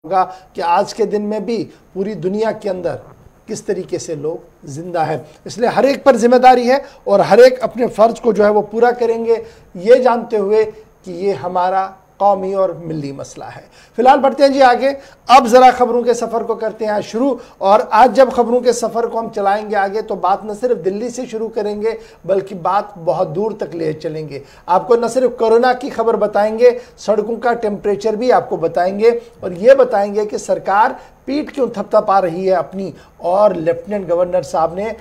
होगा कि आज के दिन में भी पूरी दुनिया के अंदर किस तरीके से लोग जिंदा है। इसलिए हर एक पर जिम्मेदारी है और हर एक अपने फर्ज को जो है वो पूरा करेंगे, ये जानते हुए कि ये हमारा कौमी और मिली मसला है। फिलहाल बढ़ते हैं जी आगे। अब जरा खबरों के सफर को करते हैं शुरू। और आज जब खबरों के सफर को हम चलाएंगे आगे, तो बात न सिर्फ दिल्ली से शुरू करेंगे बल्कि बात बहुत दूर तक ले चलेंगे। आपको न सिर्फ कोरोना की खबर बताएंगे, सड़कों का टेम्परेचर भी आपको बताएंगे और ये बताएंगे कि सरकार पीठ क्यों थपथपा रही है अपनी, और लेफ्टिनेंट गवर्नर साहब ने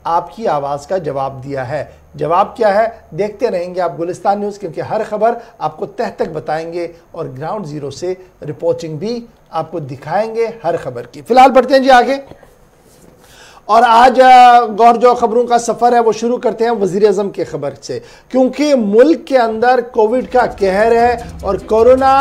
आपकी आवाज का जवाब दिया है। जवाब क्या है, देखते रहेंगे आप गुलिस्तान न्यूज़, क्योंकि हर खबर आपको तह तक बताएंगे और ग्राउंड जीरो से रिपोर्टिंग भी आपको दिखाएंगे हर खबर की। फिलहाल बढ़ते हैं जी आगे। और आज गौर जो खबरों का सफर है वो शुरू करते हैं वजीर आजम की खबर से, क्योंकि मुल्क के अंदर कोविड का कहर है और कोरोना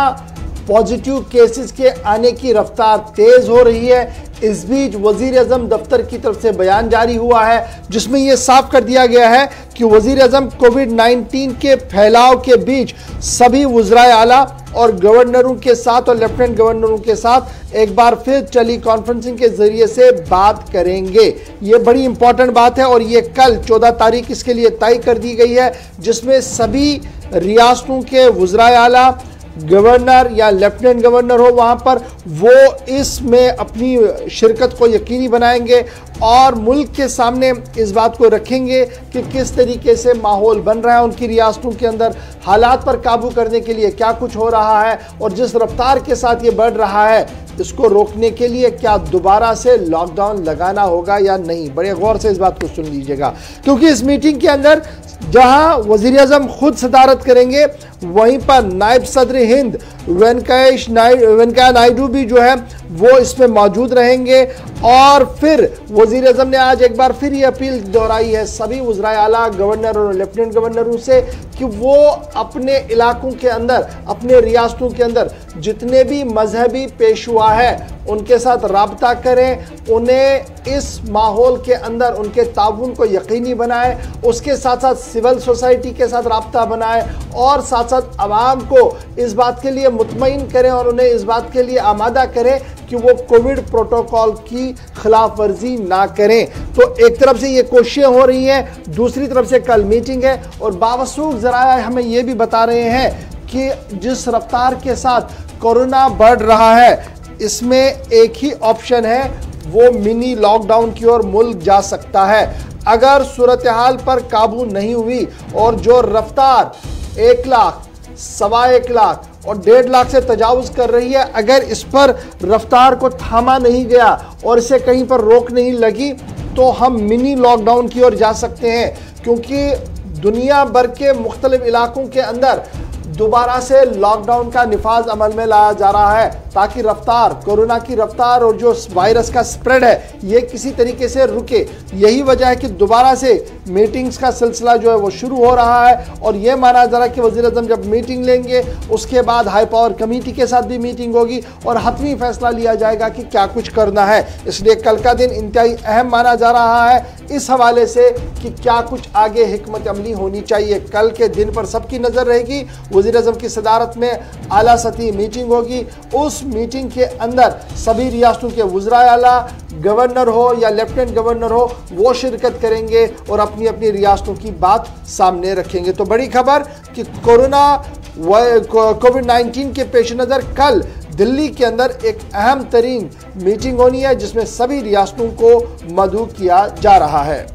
पॉजिटिव केसेस के आने की रफ्तार तेज हो रही है। इस बीच वजीर आजम दफ्तर की तरफ से बयान जारी हुआ है जिसमें यह साफ कर दिया गया है कि वजीर आजम कोविड-19 के फैलाव के बीच सभी वज़राए आला और गवर्नरों के साथ और लेफ्टिनेंट गवर्नरों के साथ एक बार फिर टेली कॉन्फ्रेंसिंग के जरिए से बात करेंगे। ये बड़ी इंपॉर्टेंट बात है और ये कल 14 तारीख इसके लिए तय कर दी गई है, जिसमें सभी रियासतों के वज़राए आला, गवर्नर या लेफ्टिनेंट गवर्नर हो वहां पर, वो इसमें अपनी शिरकत को यकीनी बनाएंगे और मुल्क के सामने इस बात को रखेंगे कि किस तरीके से माहौल बन रहा है उनकी रियासतों के अंदर, हालात पर काबू करने के लिए क्या कुछ हो रहा है और जिस रफ्तार के साथ ये बढ़ रहा है इसको रोकने के लिए क्या दोबारा से लॉकडाउन लगाना होगा या नहीं। बड़े गौर से इस बात को सुन लीजिएगा, क्योंकि इस मीटिंग के अंदर जहां वजीर आजम खुद सदारत करेंगे, वहीं पर नायब सदर हिंद वेंकैया नायडू भी जो है वो इसमें मौजूद रहेंगे। और फिर वजीर आजम ने आज एक बार फिर ये अपील दोहराई है सभी वज़राए आला, गवर्नर और लेफ्टिनेंट गवर्नरों से कि वो अपने इलाकों के अंदर, अपने रियासतों के अंदर जितने भी मजहबी पेशवा है उनके साथ राब्ता करें, उन्हें इस माहौल के अंदर उनके ताउन को यकीनी बनाएं, उसके साथ साथ सिविल सोसाइटी के साथ राब्ता बनाएं और साथ साथ आवाम को इस बात के लिए मुतमईन करें और उन्हें इस बात के लिए आमादा करें कि वो कोविड प्रोटोकॉल की खिलाफ वर्जी ना करें। तो एक तरफ से ये कोशिशें हो रही हैं, दूसरी तरफ से कल मीटिंग है और बावसूख ज़राया हमें ये भी बता रहे हैं कि जिस रफ्तार के साथ कोरोना बढ़ रहा है इसमें एक ही ऑप्शन है, वो मिनी लॉकडाउन की ओर मुल्क जा सकता है। अगर सूरत हाल पर काबू नहीं हुई और जो रफ्तार 1 लाख, 1.25 लाख और 1.5 लाख से तजावुज कर रही है, अगर इस पर रफ्तार को थामा नहीं गया और इसे कहीं पर रोक नहीं लगी तो हम मिनी लॉकडाउन की ओर जा सकते हैं, क्योंकि दुनिया भर के मुख्तलिफ इलाकों के अंदर दोबारा से लॉकडाउन का निफाज अमल में लाया जा रहा है ताकि रफ्तार, कोरोना की रफ्तार और जो वायरस का स्प्रेड है ये किसी तरीके से रुके। यही वजह है कि दोबारा से मीटिंग्स का सिलसिला जो है वो शुरू हो रहा है और ये माना जा रहा है कि वज़ीर आज़म जब मीटिंग लेंगे उसके बाद हाई पावर कमेटी के साथ भी मीटिंग होगी और हतमी फैसला लिया जाएगा कि क्या कुछ करना है। इसलिए कल का दिन इंतहाई अहम माना जा रहा है इस हवाले से कि क्या कुछ आगे हिकमत अमली होनी चाहिए। कल के दिन पर सबकी नज़र रहेगी, वज़ीर आज़म की सदारत में आला सतही मीटिंग होगी। उस मीटिंग के अंदर सभी रियासतों के वज़राए आला, गवर्नर हो या लेफ्टिनेंट गवर्नर हो, वो शिरकत करेंगे और अपनी अपनी रियासतों की बात सामने रखेंगे। तो बड़ी खबर कि कोविड-19 के पेश नज़र कल दिल्ली के अंदर एक अहम तरीन मीटिंग होनी है जिसमें सभी रियासतों को मदऊ किया जा रहा है।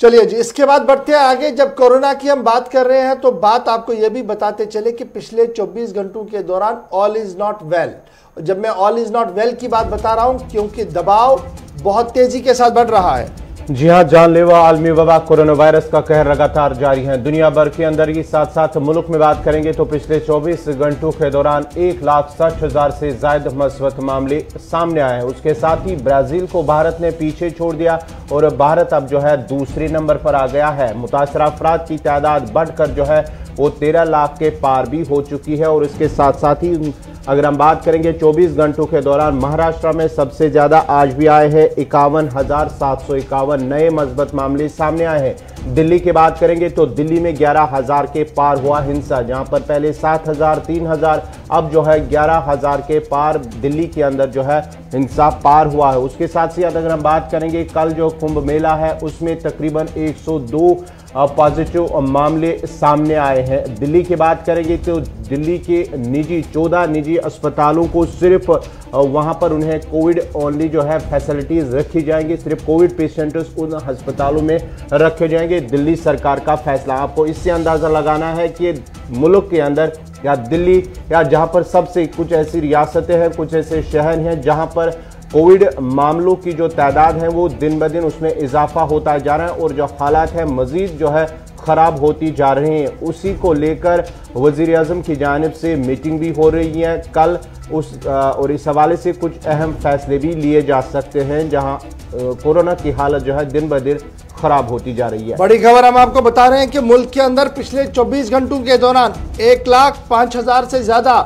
चलिए जी, इसके बाद बढ़ते हैं आगे। जब कोरोना की हम बात कर रहे हैं तो बात आपको यह भी बताते चले कि पिछले 24 घंटों के दौरान ऑल इज नॉट वेल। जब मैं ऑल इज नॉट वेल की बात बता रहा हूं क्योंकि दबाव बहुत तेजी के साथ बढ़ रहा है। जी हां, जानलेवा आलमी वबा कोरोना वायरस का कहर लगातार जारी है दुनिया भर के अंदर ही। साथ साथ मुल्क में बात करेंगे तो पिछले 24 घंटों के दौरान 1,60,000 से ज्यादा मस्बत मामले सामने आए हैं। उसके साथ ही ब्राजील को भारत ने पीछे छोड़ दिया और भारत अब जो है दूसरे नंबर पर आ गया है। मुतासरा अफराद की तादाद बढ़कर जो है वो 13 लाख के पार भी हो चुकी है। और इसके साथ साथ ही अगर हम बात करेंगे 24 घंटों के दौरान महाराष्ट्र में सबसे ज्यादा आज भी आए हैं 51,751 नए मजबूत मामले सामने आए हैं। दिल्ली की बात करेंगे तो दिल्ली में 11,000 के पार हुआ हिंसा, जहां पर पहले 7,000 3,000 अब जो है 11,000 के पार दिल्ली के अंदर जो है हिंसा पार हुआ है। उसके साथ ही अगर हम बात करेंगे कल जो कुंभ मेला है उसमें तकरीबन 102 पॉजिटिव मामले सामने आए हैं। दिल्ली की बात करेंगे तो दिल्ली के 14 निजी अस्पतालों को सिर्फ वहां पर उन्हें कोविड ओनली जो है फैसिलिटीज रखी जाएंगी, सिर्फ कोविड पेशेंट्स उन अस्पतालों में रखे जाएंगे। दिल्ली सरकार का फैसला, आपको इससे अंदाजा लगाना है कि मुल्क के अंदर या दिल्ली या जहां पर सबसे कुछ ऐसी रियासतें हैं, कुछ ऐसे शहर हैं जहां पर कोविड मामलों की जो तादाद है वो दिन ब दिन उसमें इजाफा होता जा रहा है और जो हालात है मजीद जो है खराब होती जा रही हैं। उसी को लेकर वजीर आज़म की जानिब से मीटिंग भी हो रही है कल और इस हवाले से कुछ अहम फैसले भी लिए जा सकते हैं, जहां कोरोना की हालत जो है दिन ब दिन खराब होती जा रही है। बड़ी खबर हम आपको बता रहे हैं कि मुल्क के अंदर पिछले 24 घंटों के दौरान 1,05,000 से ज्यादा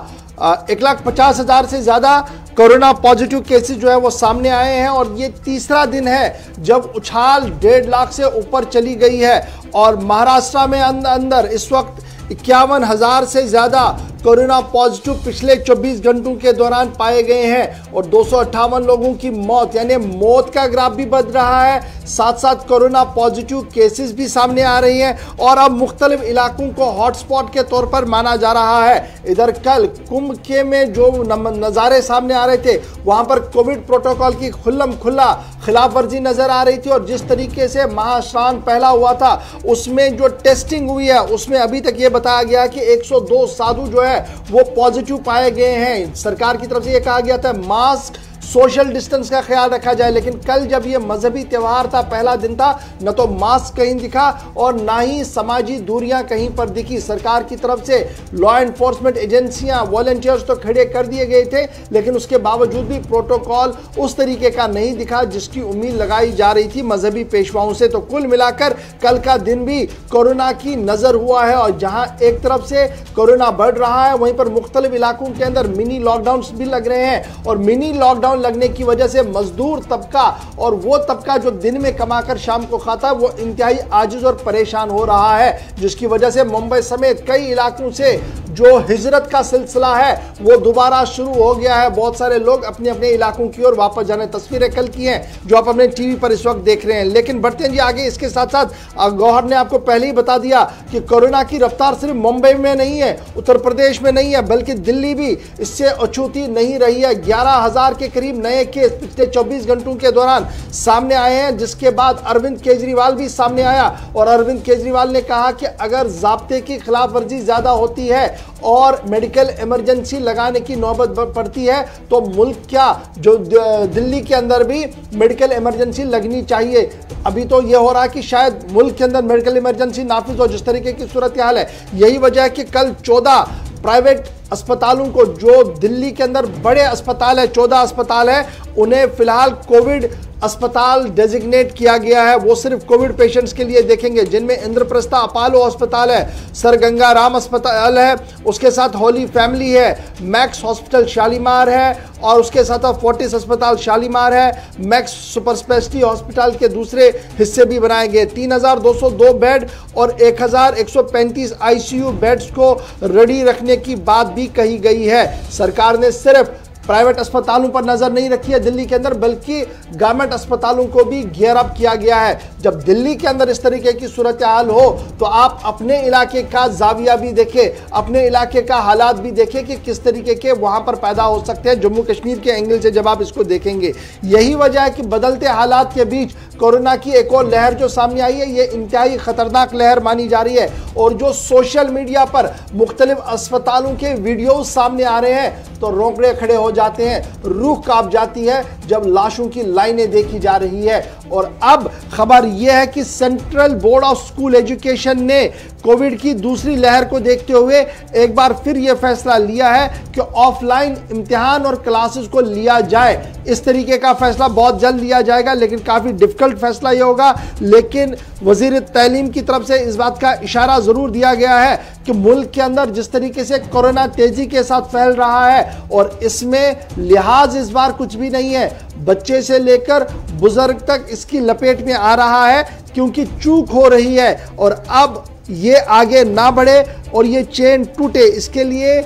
1,50,000 से ज्यादा कोरोना पॉजिटिव केसेस जो है वो सामने आए हैं और ये तीसरा दिन है जब उछाल 1.5 लाख से ऊपर चली गई है। और महाराष्ट्र में अंदर इस वक्त 51,000 से ज्यादा कोरोना पॉजिटिव पिछले 24 घंटों के दौरान पाए गए हैं और 258 लोगों की मौत, यानी मौत का ग्राफ भी बढ़ रहा है, साथ साथ कोरोना पॉजिटिव केसेस भी सामने आ रही हैं और अब मुख्तलिफ इलाकों को हॉटस्पॉट के तौर पर माना जा रहा है। इधर कल कुंभ के में जो नज़ारे सामने आ रहे थे वहां पर कोविड प्रोटोकॉल की खुल्लम खुल्ला खिलाफ वर्जी नजर आ रही थी और जिस तरीके से महास्नान पहला हुआ था उसमें जो टेस्टिंग हुई है उसमें अभी तक ये बताया गया कि 102 साधु जो है वो पॉजिटिव पाए गए हैं। सरकार की तरफ से ये कहा गया था मास्क सोशल डिस्टेंस का ख्याल रखा जाए, लेकिन कल जब ये मजहबी त्यौहार था, पहला दिन था, न तो मास्क कहीं दिखा और ना ही समाजी दूरियां कहीं पर दिखी। सरकार की तरफ से लॉ एनफोर्समेंट एजेंसियां, वॉलंटियर्स तो खड़े कर दिए गए थे, लेकिन उसके बावजूद भी प्रोटोकॉल उस तरीके का नहीं दिखा जिसकी उम्मीद लगाई जा रही थी मजहबी पेशवाओं से। तो कुल मिलाकर कल का दिन भी कोरोना की नजर हुआ है और जहां एक तरफ से कोरोना बढ़ रहा है वहीं पर मुख्तलिफ इलाकों के अंदर मिनी लॉकडाउन भी लग रहे हैं और मिनी लॉकडाउन लगने की वजह से मजदूर तबका और वो तबका जो दिन में कमाकर शाम को खाता है वो इंतहाई आजिज और परेशान हो रहा है, जिसकी वजह से मुंबई समेत कई इलाकों से जो हिजरत का सिलसिला है वो दोबारा शुरू हो गया है। बहुत सारे लोग अपने अपने इलाकों की ओर वापस जाने, तस्वीरें कल की हैं जो आप अपने टीवी पर इस वक्त देख रहे हैं। लेकिन बढ़ते हैं जी आगे। इसके साथ साथ गौहर ने आपको पहले ही बता दिया कि कोरोना की रफ्तार सिर्फ मुंबई में नहीं है, उत्तर प्रदेश में नहीं है, बल्कि दिल्ली भी इससे अछूती नहीं रही है। 11,000 के करीब नए केस पिछले 24 घंटों के दौरान सामने आए हैं, जिसके बाद अरविंद केजरीवाल भी सामने आया और अरविंद केजरीवाल ने कहा कि अगर ज़ाब्ते की खिलाफ वर्जी ज्यादा होती है और मेडिकल इमरजेंसी लगाने की नौबत पड़ती है तो मुल्क क्या जो दिल्ली के अंदर भी मेडिकल इमरजेंसी लगनी चाहिए। अभी तो यह हो रहा है कि शायद मुल्क के अंदर मेडिकल इमरजेंसी नाफिज हो, जिस तरीके की सूरत हाल है। यही वजह है कि कल 14 प्राइवेट अस्पतालों को, जो दिल्ली के अंदर बड़े अस्पताल है, 14 अस्पताल है, उन्हें फिलहाल कोविड अस्पताल डेजिग्नेट किया गया है। वो सिर्फ कोविड पेशेंट्स के लिए देखेंगे, जिनमें इंद्रप्रस्था अपोलो अस्पताल है, सर गंगा राम अस्पताल है, उसके साथ होली फैमिली है, मैक्स हॉस्पिटल शालीमार है और उसके साथ फोर्टिस अस्पताल शालीमार है। मैक्स सुपर स्पेशलिटी हॉस्पिटल के दूसरे हिस्से भी बनाए गए। 3,202 बेड और 1,135 आईसीयू बेड्स को रेडी रखने की बात भी कही गई है। सरकार ने सिर्फ प्राइवेट अस्पतालों पर नजर नहीं रखी है दिल्ली के अंदर, बल्कि गवर्नमेंट अस्पतालों को भी गियर अप किया गया है। जब दिल्ली के अंदर इस तरीके की सूरत हाल हो तो आप अपने इलाके का जाविया भी देखें, अपने इलाके का हालात भी देखें कि किस तरीके के वहां पर पैदा हो सकते हैं जम्मू कश्मीर के एंगल से जब आप इसको देखेंगे। यही वजह है कि बदलते हालात के बीच कोरोना की एक और लहर जो सामने आई है, ये इंतहाई खतरनाक लहर मानी जा रही है और जो सोशल मीडिया पर मुख्तलिफ अस्पतालों के वीडियो सामने आ रहे हैं तो रोंगटे खड़े हो जाते हैं, रूह कांप जाती है जब लाशों की लाइनें देखी जा रही है। और अब खबर यह है कि central board of school education ने कोविड की दूसरी लहर को देखते हुए एक बार फिर यह फैसला लिया है कि ऑफलाइन इम्तिहान और क्लासेस को लिया जाए। इस तरीके का फैसला बहुत जल्द लिया जाएगा, लेकिन काफी डिफिकल्ट फैसला यह होगा। लेकिन वजीर तालीम की तरफ से इस बात का इशारा जरूर दिया गया है कि मुल्क के अंदर जिस तरीके से कोरोना तेजी के साथ फैल रहा है और इसमें लिहाज इस बार कुछ भी नहीं है, बच्चे से लेकर बुजुर्ग तक इसकी लपेट में आ रहा है, क्योंकि चूक हो रही है। और अब ये आगे ना बढ़े और ये चेन टूटे, इसके लिए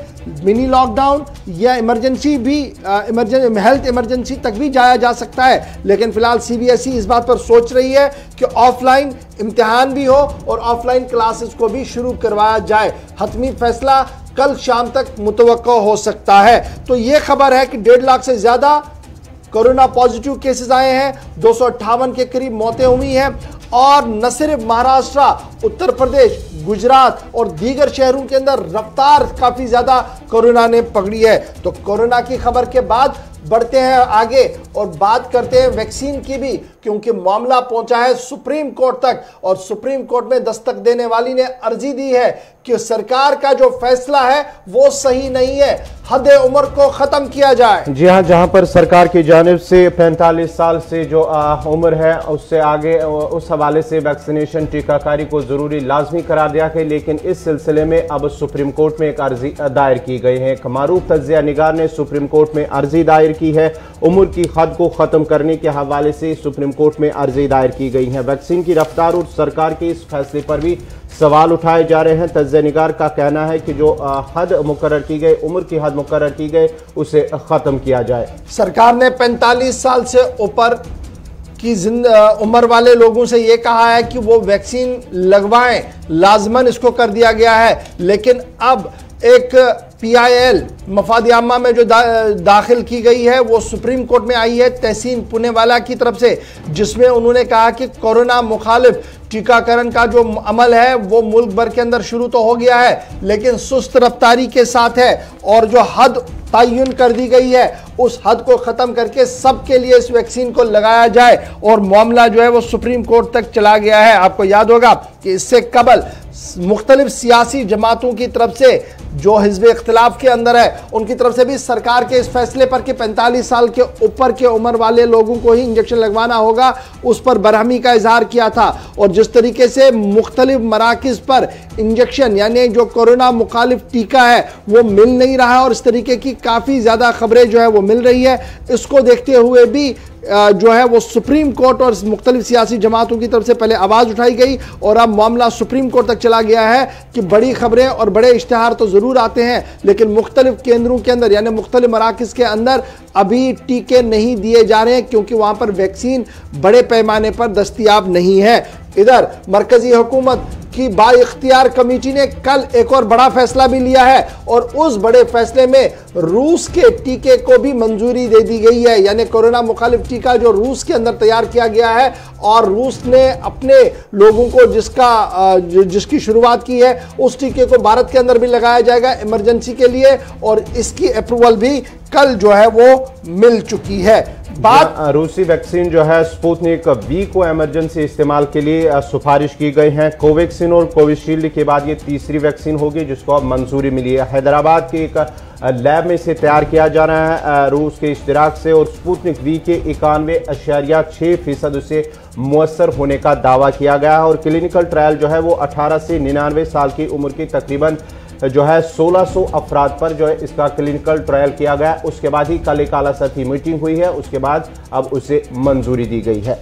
मिनी लॉकडाउन या इमरजेंसी भी हेल्थ इमरजेंसी तक भी जाया जा सकता है। लेकिन फिलहाल सीबीएसई इस बात पर सोच रही है कि ऑफलाइन इम्तिहान भी हो और ऑफलाइन क्लासेस को भी शुरू करवाया जाए। हतमी फैसला कल शाम तक मुतवक्को हो सकता है। तो ये खबर है कि 1.5 लाख से ज्यादा कोरोना पॉजिटिव केसेस आए हैं, 258 के करीब मौतें हुई हैं। और न सिर्फ महाराष्ट्र, उत्तर प्रदेश, गुजरात और दीगर शहरों के अंदर रफ्तार काफी ज्यादा कोरोना ने पकड़ी है। तो कोरोना की खबर के बाद बढ़ते हैं आगे और बात करते हैं वैक्सीन की भी, क्योंकि मामला पहुंचा है सुप्रीम कोर्ट तक और सुप्रीम कोर्ट में दस्तक देने वाली ने अर्जी दी है कि सरकार का जो फैसला है वो सही नहीं है, हद उम्र को खत्म किया जाए। जी हां, जहां पर सरकार की जानिब से 45 साल से जो उम्र है उससे आगे, उस हवाले से वैक्सीनेशन टीकाकारी को जरूरी लाजमी करार दिया है। लेकिन इस सिलसिले में अब सुप्रीम कोर्ट में एक अर्जी दायर की गई है। एक मारूफ तज्जिया निगार ने सुप्रीम कोर्ट में अर्जी दायर की है। उम्र की हद को खत्म करने के हवाले से सुप्रीम कोर्ट में अर्जी दायर की गई है। वैक्सीन की रफ्तार और सरकार के इस फैसले पर भी सवाल उठाए जा रहे हैं। तज्जिया निगार का कहना है कि जो हद मुकर्रर की गई, उम्र की हद मुकर्रर की गई, उसे खत्म किया जाए। सरकार ने 45 साल से ऊपर की उम्र वाले लोगों से यह कहा है कि वो वैक्सीन लगवाएं, लाजमन इसको कर दिया गया है। लेकिन अब एक PIL मफाद आमा में जो दाखिल की गई है वो सुप्रीम कोर्ट में आई है तहसीन पुनेवाला की तरफ से, जिसमें उन्होंने कहा कि कोरोना मुखालिफ टीकाकरण का जो अमल है वो मुल्क भर के अंदर शुरू तो हो गया है, लेकिन सुस्त रफ्तारी के साथ है। और जो हद तयन कर दी गई है उस हद को खत्म करके सबके लिए इस वैक्सीन को लगाया जाए। और मामला जो है वो सुप्रीम कोर्ट तक चला गया है। आपको याद होगा कि इससे कबल मुख्तलिफ सियासी जमातों की तरफ से जो हिज़्ब इख्तिलाफ के अंदर है उनकी तरफ से भी सरकार के इस फैसले पर कि 45 साल के ऊपर के उम्र वाले लोगों को ही इंजेक्शन लगवाना होगा, उस पर बरहमी का इजहार किया था। और जिस तरीके से मुख्तलिफ मराकिज पर इंजेक्शन यानी जो कोरोना मुखालिफ टीका है वो मिल नहीं रहा और इस तरीके की काफ़ी ज़्यादा खबरें जो है वो मिल रही है, इसको देखते हुए भी जो है वो सुप्रीम कोर्ट और मुख्तलिफ सियासी जमातों की तरफ से पहले आवाज़ उठाई गई और अब मामला सुप्रीम कोर्ट तक चला गया है कि बड़ी खबरें और बड़े इश्तिहार तो ज़रूर आते हैं, लेकिन मुख्तलिफ केंद्रों के अंदर यानी मुख्तलिफ मराकिज़ के अंदर अभी टीके नहीं दिए जा रहे हैं, क्योंकि वहाँ पर वैक्सीन बड़े पैमाने पर दस्तयाब नहीं है। इधर मरकजी हुकूमत की बाइख्तियार कमेटी ने कल एक और बड़ा फैसला भी लिया है और उस बड़े फैसले में रूस के टीके को भी मंजूरी दे दी गई है। यानी कोरोना मुखालिफ टीका जो रूस के अंदर तैयार किया गया है और रूस ने अपने लोगों को जिसकी शुरुआत की है उस टीके को भारत के अंदर भी लगाया जाएगा इमरजेंसी के लिए, और इसकी अप्रूवल भी कल जो है वो मिल चुकी है। बात रूसी वैक्सीन जो है स्पुतनिक V को इमरजेंसी इस्तेमाल के लिए सिफारिश की गई है। कोवैक्सीन और कोविशील्ड के बाद ये तीसरी वैक्सीन होगी जिसको अब मंजूरी मिली है। हैदराबाद के एक लैब में इसे तैयार किया जा रहा है रूस के इश्तिराक से और स्पुतनिक V के 91.6% उसे मुयस्सर होने का दावा किया गया है। और क्लिनिकल ट्रायल जो है वो 18 से 99 साल की उम्र की तकरीबन जो है 1600 अफराद पर जो है इसका क्लिनिकल ट्रायल किया गया। उसके बाद ही कल एक आला सतही मीटिंग हुई है, उसके बाद अब उसे मंजूरी दी गई है।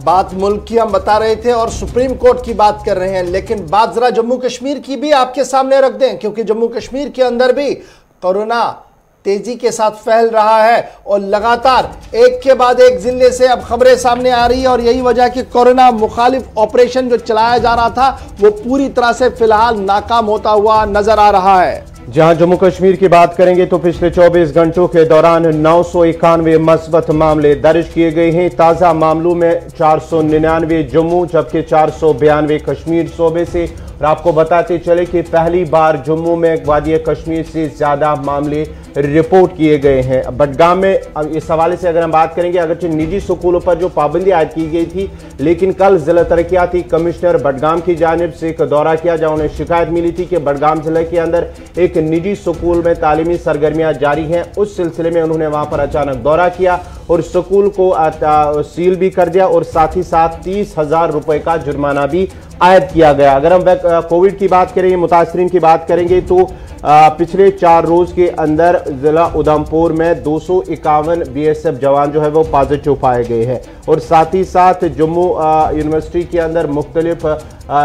बात मुल्क की हम बता रहे थे और सुप्रीम कोर्ट की बात कर रहे हैं, लेकिन बात जरा जम्मू कश्मीर की भी आपके सामने रख दें, क्योंकि जम्मू कश्मीर के अंदर भी कोरोना तेजी के साथ फैल रहा है और लगातार एक के बाद एक जिले से अब खबरें सामने आ रही है। और यही वजह कि कोरोना मुखालिफ ऑपरेशन जो चलाया जा रहा था वो पूरी तरह से फिलहाल नाकाम होता हुआ नजर आ रहा है। जहां जम्मू कश्मीर की बात करेंगे तो पिछले 24 घंटों के दौरान 991 मस्बत मामले दर्ज किए गए हैं। ताज़ा मामलों में 499 जम्मू जबकि 492 कश्मीर सूबे से और आपको बताते चले कि पहली बार जम्मू में वादी कश्मीर से ज्यादा मामले रिपोर्ट किए गए हैं। बडगाम में इस हवाले से अगर हम बात करेंगे, अगरचे निजी स्कूलों पर जो पाबंदी आयद की गई थी, लेकिन कल जिला तरक्याती कमिश्नर बडगाम की जानिब से एक दौरा किया जहां उन्हें शिकायत मिली थी कि बडगाम जिले के अंदर एक निजी स्कूल में तालीमी सरगर्मियां जारी हैं। उस सिलसिले में उन्होंने वहां पर अचानक दौरा किया और स्कूल को सील भी कर दिया और साथ ही साथ 30,000 रुपए का जुर्माना भी आयद किया गया। अगर हम कोविड की बात करेंगे, मुतासरीन की बात करेंगे, तो पिछले 4 रोज के अंदर जिला उधमपुर में 251 BSF जवान जो है वो पॉजिटिव पाए गए हैं और साथ ही साथ जम्मू यूनिवर्सिटी के अंदर मुख्तलिफ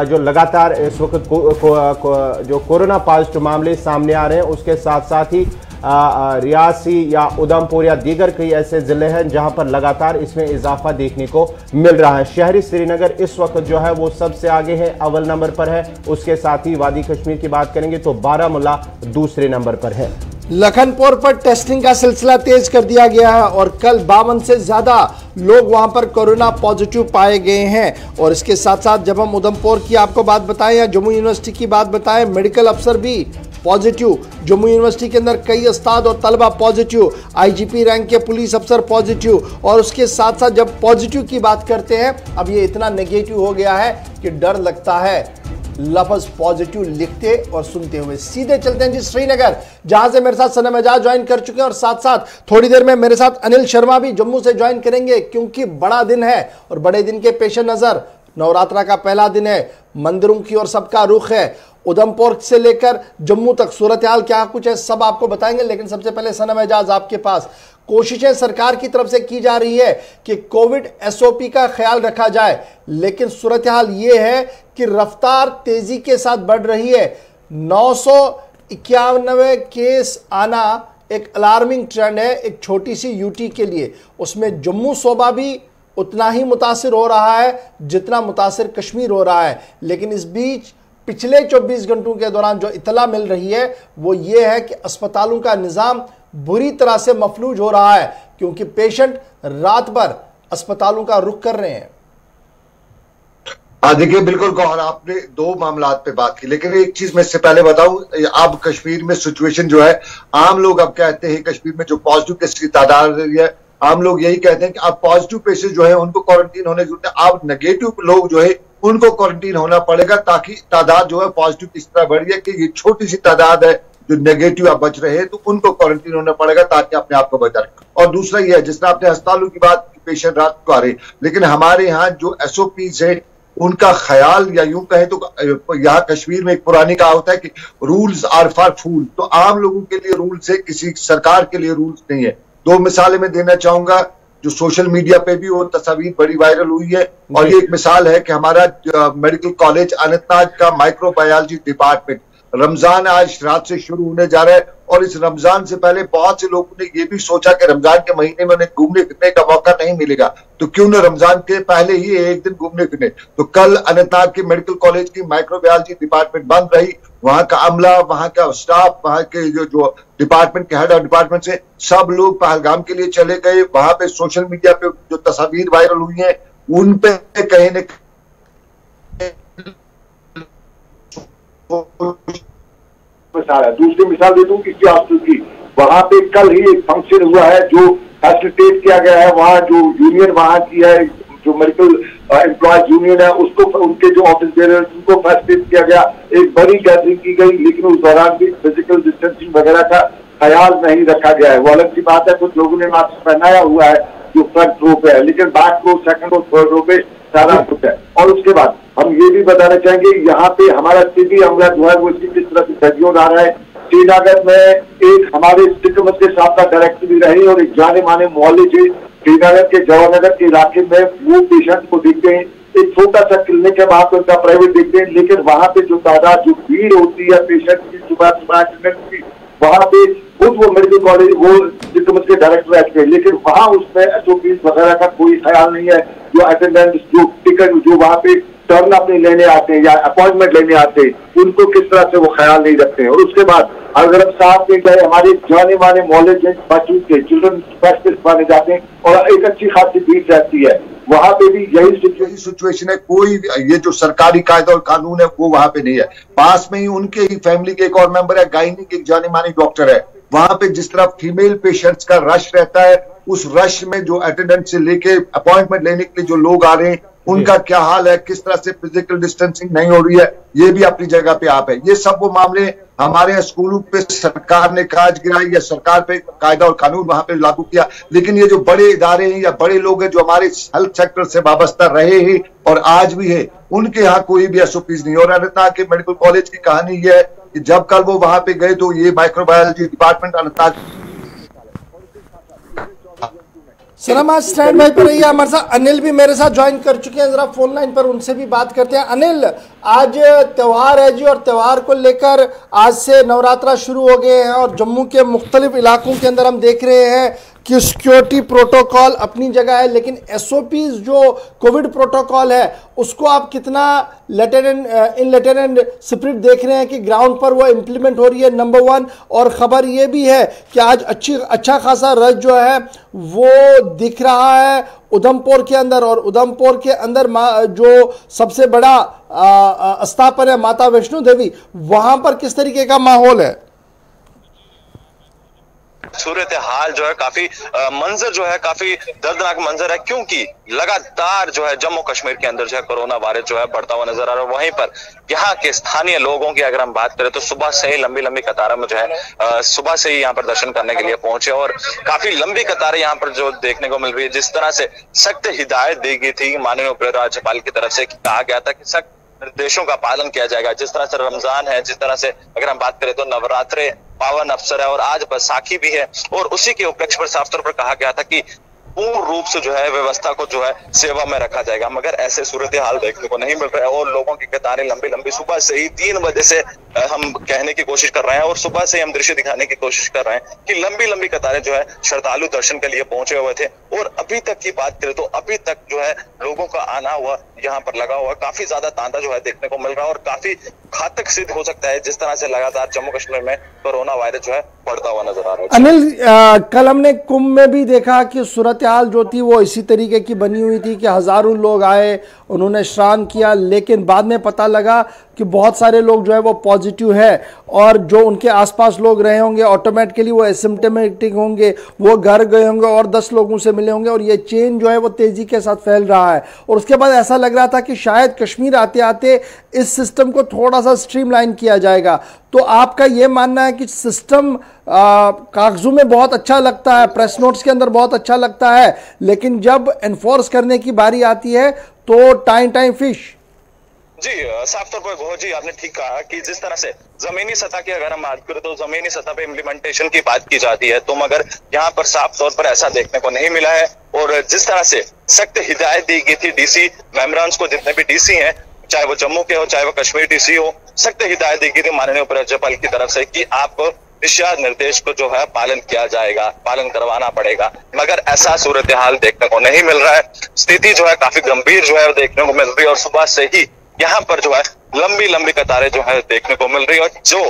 जो लगातार इस वक्त जो कोरोना पॉजिटिव मामले सामने आ रहे हैं, उसके साथ साथ ही रियासी या उधमपुर या दीगर कई ऐसे जिले हैं जहां पर लगातार इसमें इजाफा देखने को मिल रहा है। शहरी श्रीनगर इस वक्त जो है वो सबसे आगे है, अव्वल नंबर पर है। उसके साथ ही वादी कश्मीर की बात करेंगे तो बारामूला दूसरे नंबर पर है। लखनपुर पर टेस्टिंग का सिलसिला तेज कर दिया गया है और कल 52 से ज्यादा लोग वहां पर कोरोना पॉजिटिव पाए गए हैं। और इसके साथ साथ जब हम उधमपुर की आपको बात बताएं या जम्मू यूनिवर्सिटी की बात बताएं, मेडिकल अफसर भी पॉजिटिव, जम्मू यूनिवर्सिटी के अंदर कई उस्ताद और तलबा पॉजिटिव, IGP रैंक के पुलिस अफसर पॉजिटिव। और उसके साथ साथ जब पॉजिटिव की बात करते हैं, अब ये इतना नेगेटिव हो गया है कि डर लगता है लफ्ज पॉजिटिव लिखते और सुनते हुए। सीधे चलते हैं जी श्रीनगर, जहां से मेरे साथ सनम एजाज ज्वाइन कर चुके हैं और साथ साथ थोड़ी देर में मेरे साथ अनिल शर्मा भी जम्मू से ज्वाइन करेंगे, क्योंकि बड़ा दिन है और बड़े दिन के पेश नजर नवरात्रा का पहला दिन है, मंदिरों की ओर सबका रुख है। उधमपुर से लेकर जम्मू तक सूरत हाल क्या कुछ है सब आपको बताएंगे, लेकिन सबसे पहले सनम एजाज आपके पास। कोशिशें सरकार की तरफ से की जा रही है कि कोविड SOP का ख्याल रखा जाए, लेकिन सूरत हाल ये है कि रफ्तार तेजी के साथ बढ़ रही है। 991 केस आना एक अलार्मिंग ट्रेंड है एक छोटी सी UT के लिए। उसमें जम्मू सूबा भी उतना ही मुतासिर हो रहा है जितना मुतासिर कश्मीर हो रहा है। लेकिन इस बीच पिछले 24 घंटों के दौरान जो इतला मिल रही है वो ये है कि अस्पतालों का निज़ाम बुरी तरह से मफलूज हो रहा है, क्योंकि पेशेंट रात भर अस्पतालों का रुख कर रहे हैं। देखिए, बिल्कुल गौर, आपने 2 मामलात पे बात की, लेकिन एक चीज मैं इससे पहले बताऊं, अब कश्मीर में सिचुएशन जो है, आम लोग अब कहते हैं कश्मीर में जो पॉजिटिव केस की तादाद है, आम लोग यही कहते हैं कि अब पॉजिटिव केसेस जो है उनको क्वारंटीन होने की जरूरत है। अब नेगेटिव लोग जो है उनको क्वारंटीन होना पड़ेगा, ताकि तादाद जो है पॉजिटिव इस तरह बढ़ी है कि ये छोटी सी तादाद है जो नेगेटिव अब बच रहे हैं, तो उनको क्वारंटीन होना पड़ेगा ताकि अपने आप को बचा रहे। और दूसरा ये है, जिस तरह आपने अस्पतालों की बात की, पेशेंट रात को आ रहे, लेकिन हमारे यहाँ जो SOPs है उनका ख्याल, या यूं कहें तो यहाँ कश्मीर में एक पुरानी कहावत है कि रूल्स आर फॉर फूल, तो आम लोगों के लिए रूल्स है, किसी सरकार के लिए रूल्स नहीं है। 2 मिसालें मैं देना चाहूंगा जो सोशल मीडिया पे भी वो तस्वीर बड़ी वायरल हुई है, और ये एक मिसाल है कि हमारा मेडिकल कॉलेज अनंतनाग का माइक्रोबायोलॉजी डिपार्टमेंट, रमजान आज रात से शुरू होने जा रहा है, और इस रमजान से पहले बहुत से लोगों ने ये भी सोचा कि रमजान के महीने में उन्हें घूमने फिरने का मौका नहीं मिलेगा, तो क्यों न रमजान के पहले ही एक दिन घूमने फिरने। तो कल अनंतनाग के मेडिकल कॉलेज की माइक्रोबायोलॉजी डिपार्टमेंट बंद रही, वहां का अमला, वहां का स्टाफ, वहां के जो डिपार्टमेंट के हेड ऑफ डिपार्टमेंट से सब लोग पहलगाम के लिए चले गए। वहां पे सोशल मीडिया पे जो तस्वीर वायरल हुई है उन पे कहीं न दूसरी मिसाल देता हूँ किसी हॉस्पिटल की, वहां पे कल ही एक फंक्शन हुआ है जो फैसिलिटेट किया गया है। वहाँ जो यूनियन वहां की है, जो मेडिकल एम्प्लॉयज यूनियन है, उसको उनके जो ऑफिस बेरर्स उनको फैसिलिटेट किया गया, एक बड़ी गैदरिंग की गई, लेकिन उस दौरान भी फिजिकल डिस्टेंसिंग वगैरह का ख्याल नहीं रखा गया है। वो अलग सी बात है, कुछ लोगों ने मास्क पहनाया हुआ है जो फ्रंट रो पे है, लेकिन बैक रो, सेकंड रो, थर्ड रो पे सारा कुछ है। और उसके बाद हम ये भी बताना चाहेंगे, यहाँ पे हमारा सिटी अमला जो है वो इसकी किस तरह से सहयोग आ रहा है। श्रीनगर में एक हमारे सिक्किमत के साथ डायरेक्टर भी रहे और एक जाने माने मोहल्ले से श्रीनगर के जवाहरनगर के इलाके में वो पेशेंट को देखते हैं, एक छोटा सा क्लिनिक है वहां पे उनका प्राइवेट देखते हैं, लेकिन वहां पे जो तादाद, जो भीड़ होती है पेशेंट की सुबह की, वहां पे खुद वो मेडिकल कॉलेज वो सिक्किमत के डायरेक्टर रहते हैं, लेकिन वहां उसमें SOPs वगैरह का कोई ख्याल नहीं है। जो अटेंडेंट, जो टिकट, जो वहां पे टर्न अपने लेने आते हैं या अपॉइंटमेंट लेने आते हैं, उनको किस तरह से वो ख्याल नहीं रखते हैं। और उसके बाद अगर हम साथ में गए, हमारे जाने माने मोहल्ले बच्चों के चिल्ड्रन स्पेशलिस्ट माने जाते हैं और एक अच्छी खासी भीड़ रहती है, वहां पे भी यही सिचुएशन है। कोई ये जो सरकारी कायदा और कानून है वो वहां पे नहीं है। पास में ही उनके ही फैमिली के एक और मेंबर है, गायनी के एक जानी मानी डॉक्टर है। वहां पे जिस तरह फीमेल पेशेंट्स का रश रहता है, उस रश में जो अटेंडेंट से लेके अपॉइंटमेंट लेने के लिए जो लोग आ रहे हैं, उनका क्या हाल है, किस तरह से फिजिकल डिस्टेंसिंग नहीं हो रही है, ये भी अपनी जगह पे आप है। ये सब वो मामले हमारे स्कूलों पे सरकार ने काज गिराई या सरकार पे कायदा और कानून वहां पे लागू किया, लेकिन ये जो बड़े इदारे हैं या बड़े लोग हैं जो हमारे हेल्थ सेक्टर से वाबस्ता रहे हैं और आज भी है, उनके यहाँ कोई भी एसओपीज नहीं। और अनंतनाग के मेडिकल कॉलेज की कहानी ये है कि जब कल वो वहां पे गए तो ये माइक्रोबायोलॉजी डिपार्टमेंट अनंतनाग। सर हम आज स्टैंड बाई पर रहिए, हमारे साथ अनिल भी मेरे साथ ज्वाइन कर चुके हैं, जरा फोन लाइन पर उनसे भी बात करते हैं। अनिल, आज त्यौहार है जी और त्यौहार को लेकर आज से नवरात्रा शुरू हो गए हैं और जम्मू के मुख्तलिफ इलाकों के अंदर हम देख रहे हैं कि सिक्योरिटी प्रोटोकॉल अपनी जगह है, लेकिन एसओपीज जो कोविड प्रोटोकॉल है उसको आप कितना इन लेटर एंड स्पिरिट देख रहे हैं कि ग्राउंड पर वो इम्प्लीमेंट हो रही है, नंबर वन। और ख़बर ये भी है कि आज अच्छा खासा रश जो है वो दिख रहा है उधमपुर के अंदर, और उधमपुर के अंदर जो सबसे बड़ा स्थापना है माता वैष्णो देवी, वहां पर किस तरीके का माहौल है? सूरत हाल जो है काफी मंजर जो है काफी दर्दनाक मंजर है, क्योंकि लगातार जो है जम्मू कश्मीर के अंदर जो है कोरोना वायरस जो है बढ़ता हुआ नजर आ रहा है। वहीं पर यहाँ के स्थानीय लोगों की अगर हम बात करें तो सुबह से ही लंबी लंबी कतारों में जो है सुबह से ही यहाँ पर दर्शन करने के लिए पहुंचे और काफी लंबी कतारें यहाँ पर जो देखने को मिल रही है। जिस तरह से सख्त हिदायत दी गई थी माननीय उप राज्यपाल की तरफ से, कहा गया था कि सख्त निर्देशों का पालन किया जाएगा। जिस तरह से रमजान है, जिस तरह से अगर हम बात करें तो नवरात्रे पावन अवसर है और आज बैसाखी भी है, और उसी के उपलक्ष्य पर साफ तौर पर कहा गया था कि पूर्ण रूप से जो है व्यवस्था को जो है सेवा में रखा जाएगा। मगर ऐसे सूरत हाल देखने को नहीं मिल रहा है और लोगों की कतारें लंबी लंबी सुबह से ही 3 बजे से हम कहने की कोशिश कर रहे हैं और सुबह से हम दृश्य दिखाने की कोशिश कर रहे हैं कि लंबी लंबी कतारें जो है श्रद्धालु दर्शन के लिए पहुंचे हुए थे। और अभी तक की बात करें तो अभी तक जो है लोगों का आना हुआ यहाँ पर लगा हुआ काफी ज्यादा तांता जो है देखने को मिल रहा है और काफी घातक सिद्ध हो सकता है जिस तरह से लगातार जम्मू कश्मीर में कोरोना वायरस जो है बढ़ता हुआ नजर आ रहा है। अनिल, कल हमने कुंभ में भी देखा कि सूरत हाल जो थी वो इसी तरीके की बनी हुई थी कि हजारों लोग आए, उन्होंने स्नान किया, लेकिन बाद में पता लगा कि बहुत सारे लोग जो है वो पॉजिटिव है और जो उनके आसपास लोग रहे होंगे ऑटोमेटिकली वो एसिम्प्टोमेटिक होंगे, वो घर गए होंगे और 10 लोगों से मिले होंगे और ये चेन जो है वो तेजी के साथ फैल रहा है। और उसके बाद ऐसा लग रहा था कि शायद कश्मीर आते आते इस सिस्टम को थोड़ा सा स्ट्रीमलाइन किया जाएगा। तो आपका ये मानना है कि सिस्टम कागजों में बहुत अच्छा लगता है, प्रेस नोट्स के अंदर बहुत अच्छा लगता है, लेकिन जब एनफोर्स करने की बारी आती है तो टाइम फिश? जी, साफ तौर पर बहुत जी आपने ठीक कहा कि जिस तरह से जमीनी सतह की अगर हम बात करें तो जमीनी सतह पे इम्प्लीमेंटेशन की बात की जाती है, तो मगर यहाँ पर साफ तौर पर ऐसा देखने को नहीं मिला है। और जिस तरह से सख्त हिदायत दी गई थी डीसी मेंबरान्स को, जितने भी डीसी हैं चाहे वो जम्मू के हो चाहे वो कश्मीर डीसी हो, सख्त हिदायत दी गई थी माननीय उप राज्यपाल की तरफ से कि आप दिशा निर्देश को जो है पालन किया जाएगा, पालन करवाना पड़ेगा। मगर ऐसा सूरत हाल देखने को नहीं मिल रहा है। स्थिति जो है काफी गंभीर जो है देखने को मिल रही है और सुबह से ही यहाँ पर जो है लंबी लंबी कतारें जो है देखने को मिल रही है जो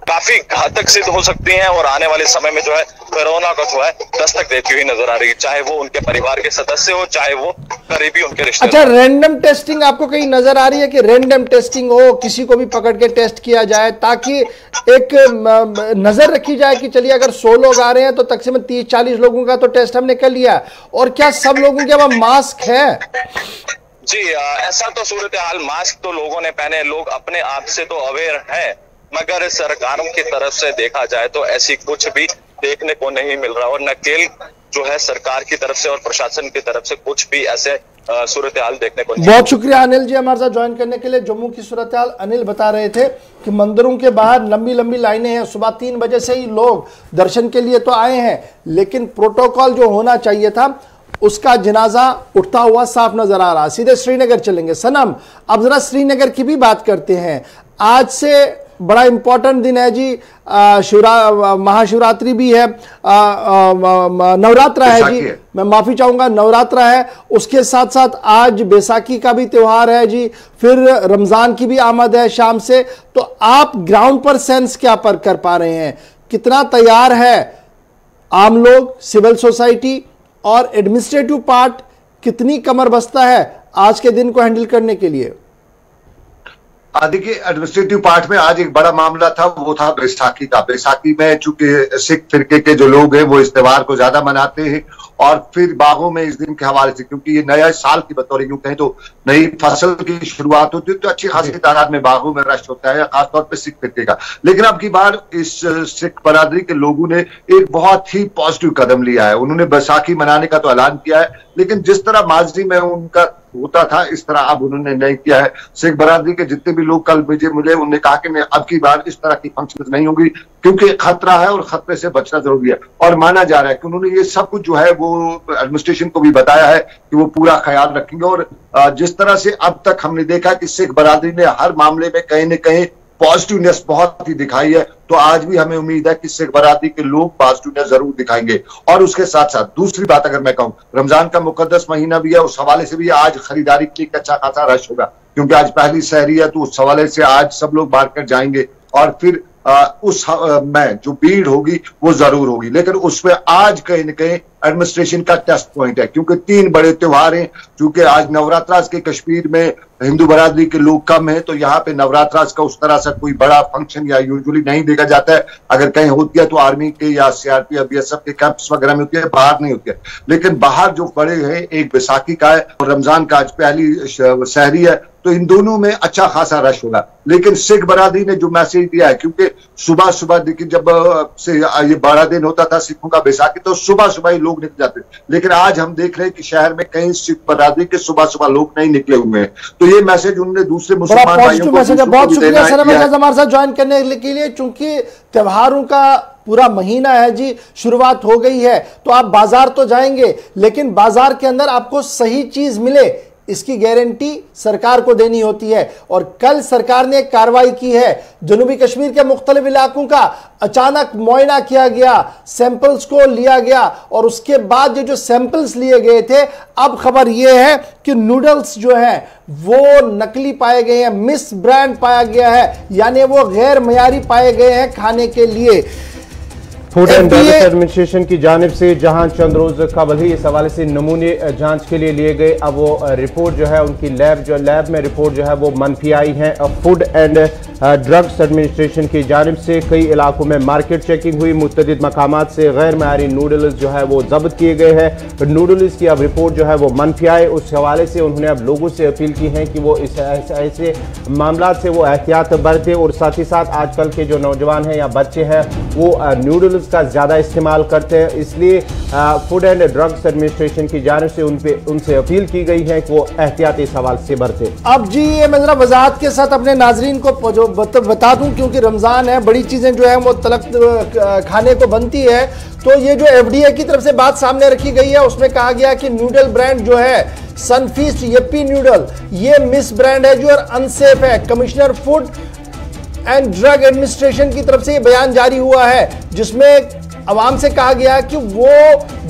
काफी घातक सिद्ध हो सकती हैं और आने वाले समय में जो है कोरोना का जो है दस्तक देती हुई नजर आ रही है, चाहे वो उनके परिवार के सदस्य हो चाहे वो करीबी उनके रिश्तेदार। अच्छा, रैंडम टेस्टिंग आपको कहीं नजर आ रही है कि रैंडम टेस्टिंग हो, किसी को भी पकड़ के टेस्ट किया जाए ताकि एक नजर रखी जाए कि चलिए अगर 100 लोग आ रहे हैं तो तकरीबन 30-40 लोगों का तो टेस्ट हमने कर लिया, और क्या सब लोगों के पास मास्क है? जी, ऐसा तो सूरत हाल, मास्क तो लोगों ने पहने, लोग अपने आप से तो अवेयर हैं, मगर सरकारों की तरफ से देखा जाए तो ऐसी कुछ भी देखने को नहीं मिल रहा और नकेल जो है सरकार की तरफ से और प्रशासन की तरफ से कुछ भी ऐसे सूरत हाल देखने को नहीं। बहुत शुक्रिया अनिल जी हमारे साथ ज्वाइन करने के लिए। जम्मू की सूरत हाल अनिल बता रहे थे कि मंदिरों के बाहर लंबी लंबी लाइनें हैं, सुबह 3 बजे से ही लोग दर्शन के लिए तो आए हैं, लेकिन प्रोटोकॉल जो होना चाहिए था उसका जनाजा उठता हुआ साफ नजर आ रहा। सीधे श्रीनगर चलेंगे। सनम, अब जरा श्रीनगर की भी बात करते हैं। आज से बड़ा इंपॉर्टेंट दिन है जी, महाशिवरात्रि भी है, नवरात्रा है जी, मैं माफी चाहूंगा, नवरात्रा है, उसके साथ साथ आज बैसाखी का भी त्योहार है जी, फिर रमजान की भी आमद है शाम से। तो आप ग्राउंड पर सेंस क्या पर कर पा रहे हैं, कितना तैयार है आम लोग, सिविल सोसाइटी और एडमिनिस्ट्रेटिव पार्ट कितनी कमर बस्ता है आज के दिन को हैंडल करने के लिए? देखिए, एडमिनिस्ट्रेटिव पार्ट में आज एक बड़ा मामला था, वो था बैसाखी का। बैसाखी में चूंकि सिख फिरके के जो लोग हैं वो इस त्योहार को ज्यादा मनाते हैं, और फिर बागों में इस दिन के हवाले से, क्योंकि ये नया साल की बतौर यूं कहें तो नई फसल की शुरुआत होती है, तो अच्छी खासी तादाद में बागों में रश होता है, खासतौर पर सिख फिरके का। लेकिन अब की बार इस सिख बरादरी के लोगों ने एक बहुत ही पॉजिटिव कदम लिया है। उन्होंने बैसाखी मनाने का तो ऐलान किया है, लेकिन जिस तरह माजी में उनका होता था इस तरह अब उन्होंने नहीं किया है। सिख बरादरी के जितने भी लोग कल मुझे मिले, उन्होंने कहा कि मैं अब की बार इस तरह की फंक्शन नहीं होगी, क्योंकि खतरा है और खतरे से बचना जरूरी है। और माना जा रहा है कि उन्होंने ये सब कुछ जो है वो एडमिनिस्ट्रेशन को भी बताया है कि वो पूरा ख्याल रखेंगे। और जिस तरह से अब तक हमने देखा कि सिख बरादरी ने हर मामले में कहीं न कहीं पॉजिटिवनेस बहुत ही दिखाई है, तो आज भी हमें उम्मीद है कि सिख बरादरी के लोग पॉजिटिवनेस जरूर दिखाएंगे। और उसके साथ साथ दूसरी बात अगर मैं कहूं, रमजान का मुकद्दस महीना भी है, उस हवाले से भी आज खरीदारी के लिए अच्छा खासा रश होगा, क्योंकि आज पहली सहरी है, तो उस हवाले से आज सब लोग मार्केट जाएंगे और फिर उस में जो भीड़ होगी वो जरूर होगी। लेकिन उसमें आज कहीं न कहीं एडमिनिस्ट्रेशन का टेस्ट पॉइंट है, क्योंकि 3 बड़े त्योहार हैं। क्योंकि आज नवरात्रास के कश्मीर में हिंदू बरादरी के लोग कम हैं, तो यहाँ पे नवरात्रास का उस तरह से कोई बड़ा फंक्शन या यूजुअली नहीं देखा जाता है। अगर कहीं होती है तो आर्मी के या सीआरपीएफ बीएसएफ के कैंप्स वगैरह में होती है, बाहर नहीं होती है। लेकिन बाहर जो बड़े हैं, एक बैसाखी का है और रमजान का आज पहली सहरी है, तो इन दोनों में अच्छा खासा रश होगा। लेकिन सिख बरादरी ने जो मैसेज दिया है, क्योंकि सुबह सुबह देखिए जब से ये 12 दिन होता था सिखों का बैसाखी, तो सुबह सुबह ही लोग निकल जाते, लेकिन आज हम देख रहे हैं कि शहर में कहीं सिख बरादरी के सुबह सुबह लोग नहीं निकले हुए हैं। तो ये मैसेज उन्होंने दूसरे मुसलमान भाइयों को बहुत शुक्रिया सर हमारे साथ ज्वाइन करने के लिए। चूंकि त्योहारों का पूरा महीना है जी, शुरुआत हो गई है, तो आप बाजार तो जाएंगे, लेकिन बाजार के अंदर आपको सही चीज मिले इसकी गारंटी सरकार को देनी होती है। और कल सरकार ने एक कार्रवाई की है, जनूबी कश्मीर के मुख्तलिफ इलाकों का अचानक मुआयना किया गया, सैंपल्स को लिया गया, और उसके बाद जो सैंपल्स लिए गए थे, अब खबर यह है कि नूडल्स जो है वो नकली पाए गए हैं, मिस ब्रांड पाया गया है, यानी वो गैर मयारी पाए गए हैं खाने के लिए। फूड एंड ड्रग एडमिनिस्ट्रेशन की जानिब से जहां चंद रोज कबल ही इस हवाले से नमूने जांच के लिए लिए गए, अब वो रिपोर्ट जो है उनकी लैब में रिपोर्ट जो है वो मनफी आई है। फूड एंड ड्रग्स एडमिनिस्ट्रेशन की जानिब से कई इलाकों में मार्केट चेकिंग हुई, मुतअद्दिद मकामात से गैर मयारी नूडल्स जो है वो जब्त किए गए हैं। नूडल्स की अब रिपोर्ट जो है वो मनफी आए, उस हवाले से उन्होंने अब लोगों से अपील की है कि वो इस ऐसे मामला से वो एहतियात बरतें। और साथ ही साथ आजकल के जो नौजवान हैं या बच्चे हैं वो नूडल्स का ज्यादा इस्तेमाल करते हैं, इसलिए फूड एंड ड्रग्स एडमिनिस्ट्रेशन की जानिब से उनसे अपील की गई है कि वो एहतियात इस हवाले से बरते। अब जी ये मैं जरा वजाहत के साथ अपने नाजरीन को जो बता दूं, क्योंकि रमजान है, बड़ी चीजें जो है वो तलक खाने को बनती है। तो ये जो एफडीए की तरफ से बात सामने रखी गई है, उसमें कहा गया कि नूडल ब्रांड जो है सनफीस्ट यप्पी नूडल, ये मिस ब्रांड है जो अनसेफ है। Commissioner food and drug administration की तरफ से ये बयान जारी हुआ है, जिसमें अवाम से कहा गया कि वो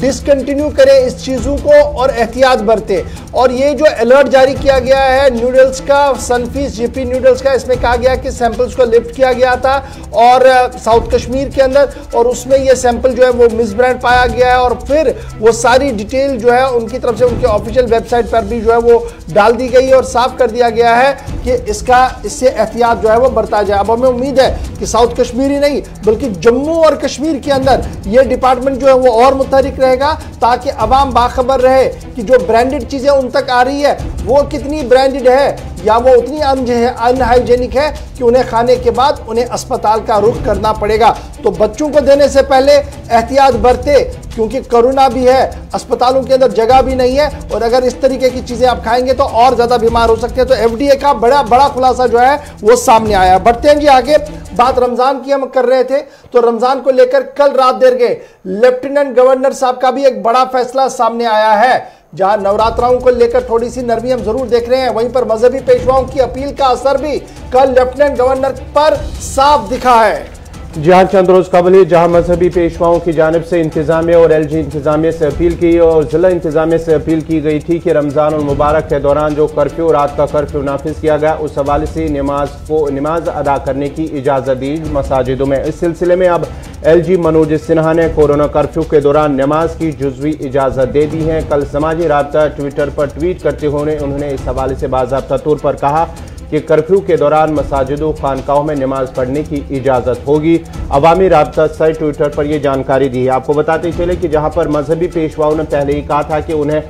डिसकंटिन्यू करें इस चीज़ों को और एहतियात बरते। और ये जो अलर्ट जारी किया गया है नूडल्स का, सनफीस्ट यप्पी नूडल्स का, इसमें कहा गया कि सैंपल्स को लिफ्ट किया गया था और साउथ कश्मीर के अंदर, और उसमें ये सैंपल जो है वो मिस ब्रांड पाया गया है। और फिर वो सारी डिटेल जो है उनकी तरफ से उनके ऑफिशियल वेबसाइट पर भी जो है वो डाल दी गई है और साफ कर दिया गया है कि इससे एहतियात जो है वो बरता जाए। अब हमें उम्मीद है कि साउथ कश्मीर ही नहीं बल्कि जम्मू और कश्मीर के अंदर ये डिपार्टमेंट जो है वो और मुतहरिक रहेगा, ताकि अवाम बाखबर रहे कि जो ब्रांडेड चीजें उन तक आ रही है वो कितनी ब्रांडेड है या वो उतनी अनहाइजेनिक है कि उन्हें खाने के बाद उन्हें अस्पताल का रुख करना पड़ेगा। तो बच्चों को देने से पहले एहतियात बरते, क्योंकि कोरोना भी है, अस्पतालों के अंदर जगह भी नहीं है, और अगर इस तरीके की चीजें आप खाएंगे तो और ज्यादा बीमार हो सकते हैं। तो एफडीए का बड़ा खुलासा जो है वो सामने आया। बढ़ते हैं जी आगे, बात रमजान की हम कर रहे थे, तो रमजान को लेकर कल रात देर गए लेफ्टिनेंट गवर्नर साहब का भी एक बड़ा फैसला सामने आया है। जहां नवरात्राओं को लेकर थोड़ी सी नरमी हम जरूर देख रहे हैं, वहीं पर मजहबी पेशवाओं की अपील का असर भी कल लेफ्टिनेंट गवर्नर पर साफ दिखा है। जहां चंद रोज कबल ही जहां मजहबी पेशवाओं की जानिब से इंतजामिया और LG इंतजामिया से अपील की और जिला इंतजामिया से अपील की गई थी कि रमजान मुबारक के दौरान जो कर्फ्यू रात का कर्फ्यू नाफिज किया गया उस हवाले से नमाज अदा करने की इजाज़त दी मसाजिदों में। इस सिलसिले में अब LG मनोज सिन्हा ने कोरोना कर्फ्यू के दौरान नमाज की जुज़वी इजाज़त दे दी है। कल समाजी राब्ता ट्विटर पर ट्वीट करते हुए उन्होंने इस हवाले से बाज़ाब्ता तौर पर कहा कि कर्फ्यू के दौरान मसाजिदों खानकाहों में नमाज पढ़ने की इजाज़त होगी। अवामी राब्ता साइट ट्विटर पर यह जानकारी दी है। आपको बताते चले कि जहां पर मजहबी पेशवाओं ने पहले ही कहा था कि उन्हें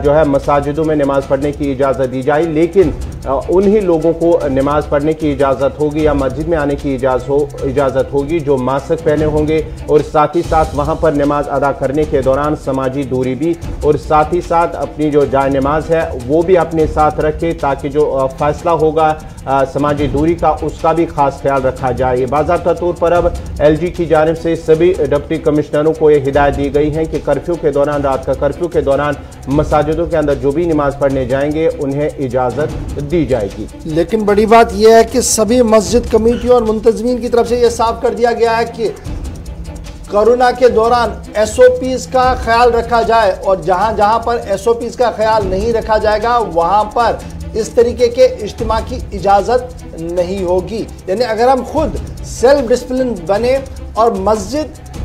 जो है मसाजिदों में नमाज पढ़ने की इजाज़त दी जाए, लेकिन उन्हीं लोगों को नमाज पढ़ने की इजाज़त होगी या मस्जिद में आने की इजाज़त होगी जो मास्क पहने होंगे और साथ ही साथ वहां पर नमाज अदा करने के दौरान समाजी दूरी भी और साथ ही साथ अपनी जो जाए नमाज है वो भी अपने साथ रखे ताकि जो फैसला होगा समाजी दूरी का उसका भी खास ख्याल रखा जाए। बाज़ाब्ता तौर पर अब LG की जानिब से सभी डिप्टी कमिश्नरों को यह हिदायत दी गई है कि कर्फ्यू के दौरान रात का कर्फ्यू के दौरान मसाजिदों के अंदर जो भी नमाज पढ़ने जाएंगे उन्हें इजाज़त दी जाएगी। लेकिन बड़ी बात यह है कि सभी मस्जिद कमेटी और मुंतज़मीन की तरफ से यह साफ कर दिया गया है कि कोरोना के दौरान SOPs का ख्याल रखा जाए और जहां जहां पर SOPs का ख्याल नहीं रखा जाएगा वहां पर इस तरीके के इज्तिमा की इजाज़त नहीं होगी। यानी अगर हम खुद सेल्फ डिसिप्लिन बने और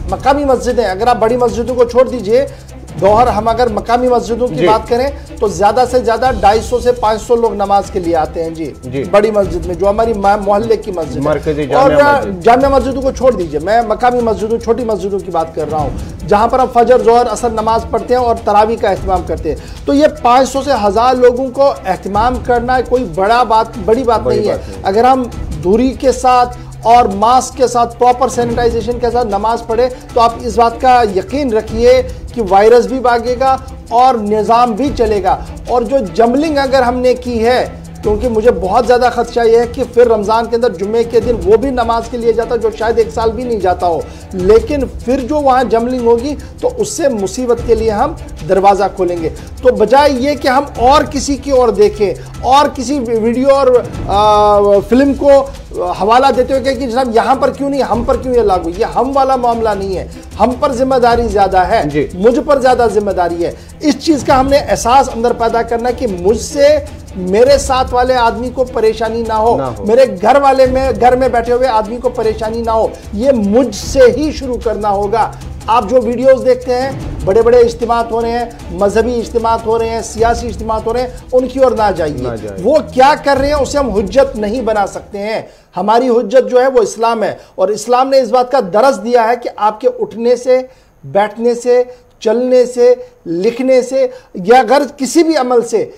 मकामी मस्जिदें, अगर आप बड़ी मस्जिदों को छोड़ दीजिए, दोहर हम अगर मकामी मस्जिदों की बात करें तो ज्यादा से ज्यादा 250 से 500 लोग नमाज के लिए आते हैं जी बड़ी मस्जिद में, जो हमारी मोहल्ले की मस्जिद है। और जामिया मस्जिदों को छोड़ दीजिए, मैं मकामी मस्जिदों, छोटी मस्जिदों की बात कर रहा हूँ जहां पर हम फजर, जोहर, असर नमाज पढ़ते हैं और तरावी का एहतमाम करते हैं। तो ये 500 से 1000 लोगों को एहतमाम करना कोई बड़ी बात नहीं है। अगर हम दूरी के साथ और मास्क के साथ, प्रॉपर सैनिटाइजेशन के साथ नमाज पढ़े तो आप इस बात का यकीन रखिए कि वायरस भी भागेगा और निज़ाम भी चलेगा। और जो जमलिंग अगर हमने की है, क्योंकि मुझे बहुत ज़्यादा खदशा ये है कि फिर रमज़ान के अंदर जुम्मे के दिन वो भी नमाज के लिए जाता जो शायद 1 साल भी नहीं जाता हो, लेकिन फिर जो वहाँ जमलिंग होगी तो उससे मुसीबत के लिए हम दरवाज़ा खोलेंगे। तो बजाय ये कि हम और किसी की ओर देखें और किसी वीडियो और फिल्म को हवाला देते हुए कि जनाब यहाँ पर क्यों नहीं, हम पर क्यों ये लागू, ये हम वाला मामला नहीं है। हम पर जिम्मेदारी ज़्यादा है, मुझ पर ज़्यादा जिम्मेदारी है। इस चीज़ का हमने एहसास अंदर पैदा करना कि मुझसे मेरे साथ वाले आदमी को परेशानी ना हो, मेरे घर में बैठे हुए आदमी को परेशानी ना हो। ये मुझसे ही शुरू करना होगा। आप जो वीडियोस देखते हैं, बड़े बड़े इज्तिमात हो रहे हैं, मजहबी इज्तिमात हो रहे हैं, सियासी इज्तिमात हो रहे हैं, उनकी ओर ना जाइए। वो क्या कर रहे हैं उसे हम हुज्जत नहीं बना सकते हैं। हमारी हुज्जत जो है वो इस्लाम है और इस्लाम ने इस बात का दरस दिया है कि आपके उठने से, बैठने से, चलने से, लिखने से या अगर किसी भी अमल से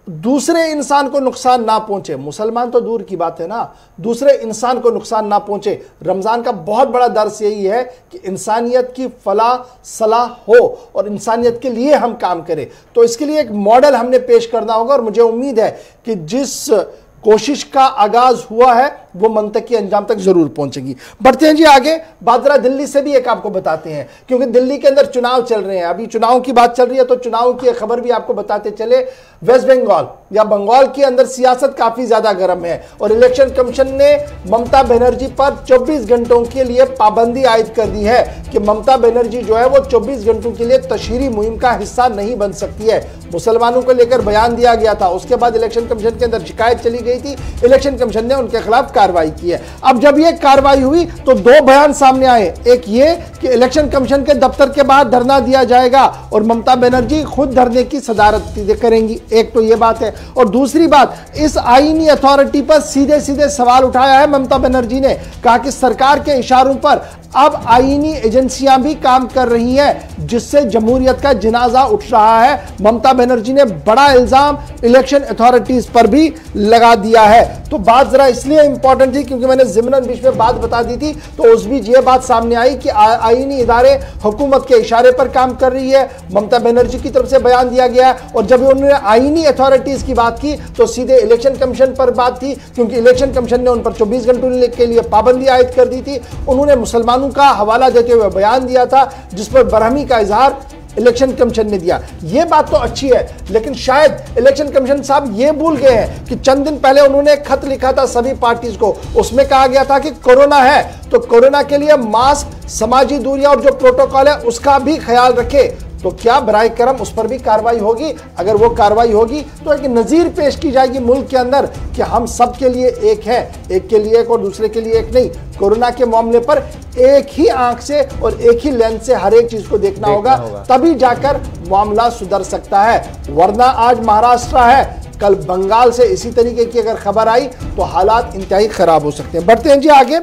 दूसरे इंसान को नुकसान ना पहुंचे, मुसलमान तो दूर की बात है ना, दूसरे इंसान को नुकसान ना पहुंचे। रमज़ान का बहुत बड़ा दर्स यही है कि इंसानियत की फलाह सलाह हो और इंसानियत के लिए हम काम करें। तो इसके लिए एक मॉडल हमने पेश करना होगा और मुझे उम्मीद है कि जिस कोशिश का आगाज हुआ है वो मंतकी अंजाम तक जरूर पहुंचेगी। बढ़ते हैं जी आगे। बादरा दिल्ली से भी एक आपको बताते हैं, क्योंकि दिल्ली के अंदर चुनाव चल रहे हैं, अभी चुनाव की बात चल रही है तो चुनाव की खबर भी आपको बताते चले। वेस्ट बंगाल या बंगाल के अंदर सियासत काफी ज्यादा गर्म है और इलेक्शन कमीशन ने ममता बनर्जी पर 24 घंटों के लिए पाबंदी आयद कर दी है कि ममता बनर्जी जो है वो 24 घंटों के लिए तशहीरी मुहिम का हिस्सा नहीं बन सकती है। मुसलमानों को लेकर बयान दिया गया था, उसके बाद इलेक्शन कमीशन के अंदर शिकायत चली गई थी, इलेक्शन कमीशन ने उनके खिलाफ कार्रवाई की है। अब जब ये कार्रवाई हुई तो 2 बयान सामने आए, एक ये कि इलेक्शन कमीशन के दफ्तर के बाहर धरना दिया जाएगा और ममता बनर्जी खुद धरने की सदारत करेंगी, एक तो ये बात है। और दूसरी बात, इस आईनी अथॉरिटी पर सीधे सीधे सवाल उठाया है ममता बनर्जी ने, कहा कि सरकार के इशारों पर अब आईनी एजेंसियां भी काम कर रही हैं जिससे जमहूरियत का जनाजा उठ रहा है। ममता बनर्जी ने बड़ा इल्जाम इलेक्शन अथॉरिटीज पर भी लगा दिया है। तो बात जरा इसलिए इंपॉर्टेंट थी क्योंकि मैंने ज़िमरन बीच में बात बता दी थी, तो उस बीच ये बात सामने आई कि आईनी इदारे हुकूमत के इशारे पर काम कर रही है, ममता बनर्जी की तरफ से बयान दिया गया है। और जब उन्होंने आईनी अथॉरिटीज की बात की तो सीधे इलेक्शन कमीशन पर बात थी, क्योंकि इलेक्शन कमीशन ने उन पर 24 घंटों के लिए पाबंदी आयद कर दी थी। उन्होंने मुसलमानों का हवाला देते हुए बयान दिया था जिस पर बरहमी का इजहार इलेक्शन कमीशन ने दिया। ये बात तो अच्छी है, लेकिन शायद इलेक्शन कमीशन साहब ये भूल गए हैं कि चंद दिन पहले उन्होंने एक खत लिखा था सभी पार्टीज को, उसमें कहा गया था कि कोरोना है तो कोरोना के लिए मास्क, समाजी दूरियां और जो प्रोटोकॉल है उसका भी ख्याल रखे। तो क्या बराए करम उस पर भी कार्रवाई होगी? अगर वो कार्रवाई होगी तो एक नजीर पेश की जाएगी मुल्क के अंदर कि हम सब के लिए एक है, एक के लिए एक और दूसरे के लिए एक नहीं। कोरोना के मामले पर एक ही आंख से और एक ही लेंस से हर एक चीज को देखना होगा, तभी जाकर मामला सुधर सकता है। वरना आज महाराष्ट्र है, कल बंगाल से इसी तरीके की अगर खबर आई तो हालात इंतहाई खराब हो सकते हैं। बढ़ते हैं जी आगे,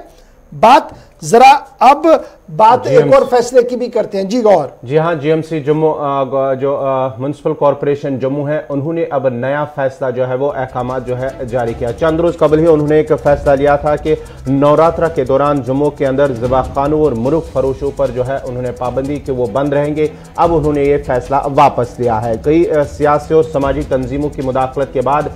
बात जरा अब बात एक और फैसले की भी करते हैं जी गौर। जी हाँ, जीएमसी जम्मू जो म्युनिसिपल कॉरपोरेशन जम्मू है, उन्होंने अब नया फैसला जो है वो अहकाम जो है जारी किया। चंद रोज कबल ही उन्होंने एक फैसला लिया था कि नवरात्रा के दौरान जम्मू के अंदर ज़िबाखानों और मुर्ग फरोशों पर जो है उन्होंने पाबंदी कि वो बंद रहेंगे। अब उन्होंने ये फैसला वापस लिया है। कई सियासी और समाजी तंजीमों की मुदाखलत के बाद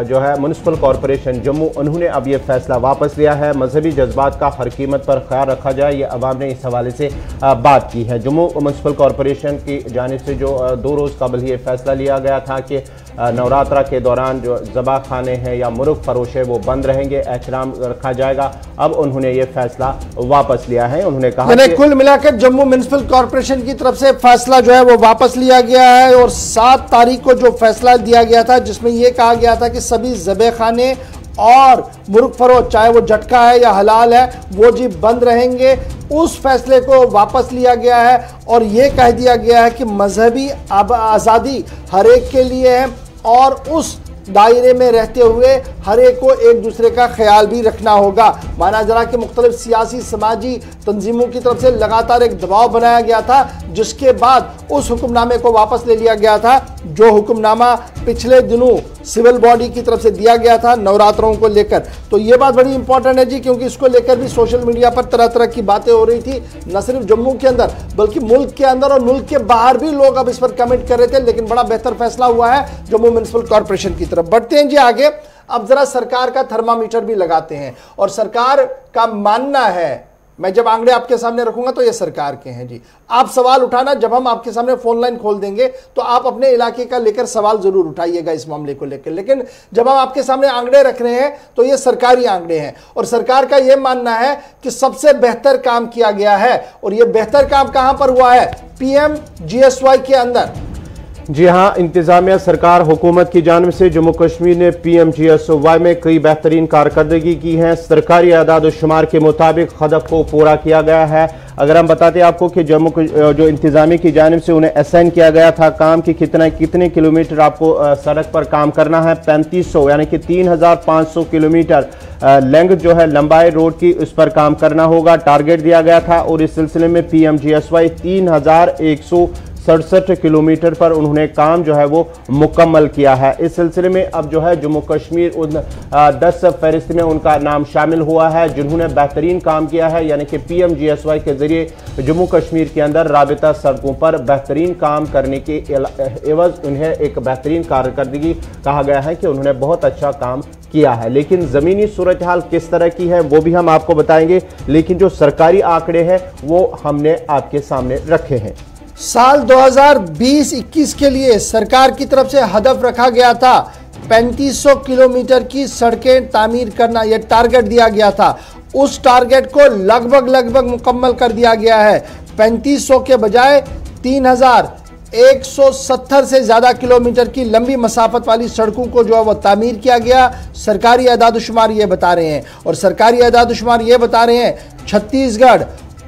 जो है म्युनिसिपल कॉरपोरेशन जम्मू, उन्होंने अब ये फैसला वापस लिया है। मजहबी जज्बात का हर कीमत पर ख्याल रखा जाए, ये अवाम ने इस हवाले से बात की है। जम्मू म्युनिसिपल कॉरपोरेशन की जानिब से जो 2 रोज़ कबल ही ये फैसला लिया गया था कि नवरात्रा के दौरान जो ज़बा खाने हैं या मुर्ग फरोश है वो बंद रहेंगे, एहतराम रखा जाएगा। अब उन्होंने ये फैसला वापस लिया है। उन्होंने कहा कि कुल मिलाकर जम्मू म्युनिसिपल कॉरपोरेशन की तरफ से फैसला जो है वो वापस लिया गया है और 7 तारीख को जो फैसला दिया गया था जिसमें यह कहा गया था कि सभी ज़बे खाने और मुर्ग फरोश, चाहे वो झटका है या हलाल है, वो जी बंद रहेंगे। उस फैसले को वापस लिया गया है और ये कह दिया गया है कि मजहबी आज़ादी हर एक के लिए है और उस दायरे में रहते हुए हर एक को एक दूसरे का ख्याल भी रखना होगा। माना जरा कि मुख्तलिफ सियासी समाजी तंजीमों की तरफ से लगातार एक दबाव बनाया गया था, जिसके बाद उस हुक्मनामे को वापस ले लिया गया था जो हुक्मनामा पिछले दिनों सिविल बॉडी की तरफ से दिया गया था नवरात्रों को लेकर। तो ये बात बड़ी इंपॉर्टेंट है जी, क्योंकि इसको लेकर भी सोशल मीडिया पर तरह तरह की बातें हो रही थी, न सिर्फ जम्मू के अंदर बल्कि मुल्क के अंदर और मुल्क के बाहर भी लोग अब इस पर कमेंट कर रहे थे। लेकिन बड़ा बेहतर फैसला हुआ है जम्मू म्युनिसिपल कॉरपोरेशन की तरफ। बढ़ते हैं जी आगे, अब जरा सरकार का थर्मामीटर भी लगाते हैं और सरकार का मानना है, मैं जब आंकड़े आपके सामने रखूंगा तो ये सरकार के हैं जी। आप सवाल उठाना, जब हम आपके सामने फोन लाइन खोल देंगे तो आप अपने इलाके का लेकर सवाल जरूर उठाइएगा इस मामले को लेकर। लेकिन जब हम आपके सामने आंकड़े रख रहे हैं तो ये सरकारी आंकड़े हैं और सरकार का ये मानना है कि सबसे बेहतर काम किया गया है। और ये बेहतर काम कहां पर हुआ है? PMGSY के अंदर। जी हाँ, इंतजामिया सरकार हुकूमत की जानिब से जम्मू कश्मीर ने PMGSY में कई बेहतरीन कारकर्दगी की है। सरकारी आदाद शुमार के मुताबिक हदफ को पूरा किया गया है। अगर हम बताते हैं आपको कि जम्मू जो इंतजामिया की जानिब से उन्हें असाइन किया गया था काम कि कितने किलोमीटर आपको सड़क पर काम करना है, 3500 यानी कि 3500 किलोमीटर लेंथ जो है लंबाई रोड की, उस पर काम करना होगा, टारगेट दिया गया था। और इस सिलसिले में PMGSY 3167 किलोमीटर पर उन्होंने काम जो है वो मुकम्मल किया है। इस सिलसिले में अब जो है जम्मू कश्मीर उन 10 फहरिस्त में उनका नाम शामिल हुआ है जिन्होंने बेहतरीन काम किया है। यानी कि PMGSY के जरिए जम्मू कश्मीर के अंदर राबिता सड़कों पर बेहतरीन काम करने के एवज उन्हें एक बेहतरीन कारकर्दगी कहा गया है कि उन्होंने बहुत अच्छा काम किया है। लेकिन ज़मीनी सूरत हाल किस तरह की है वो भी हम आपको बताएंगे, लेकिन जो सरकारी आंकड़े हैं वो हमने आपके सामने रखे हैं। साल 2020-21 के लिए सरकार की तरफ से हदफ रखा गया था 3500 किलोमीटर की सड़कें तामीर करना, यह टारगेट दिया गया था। उस टारगेट को लगभग मुकम्मल कर दिया गया है। 3500 के बजाय 3170 से ज़्यादा किलोमीटर की लंबी मसाफत वाली सड़कों को जो है वो तामीर किया गया। सरकारी आदाद-ओ-शुमार ये बता रहे हैं और सरकारी आदाद-ओ-शुमार ये बता रहे हैं छत्तीसगढ़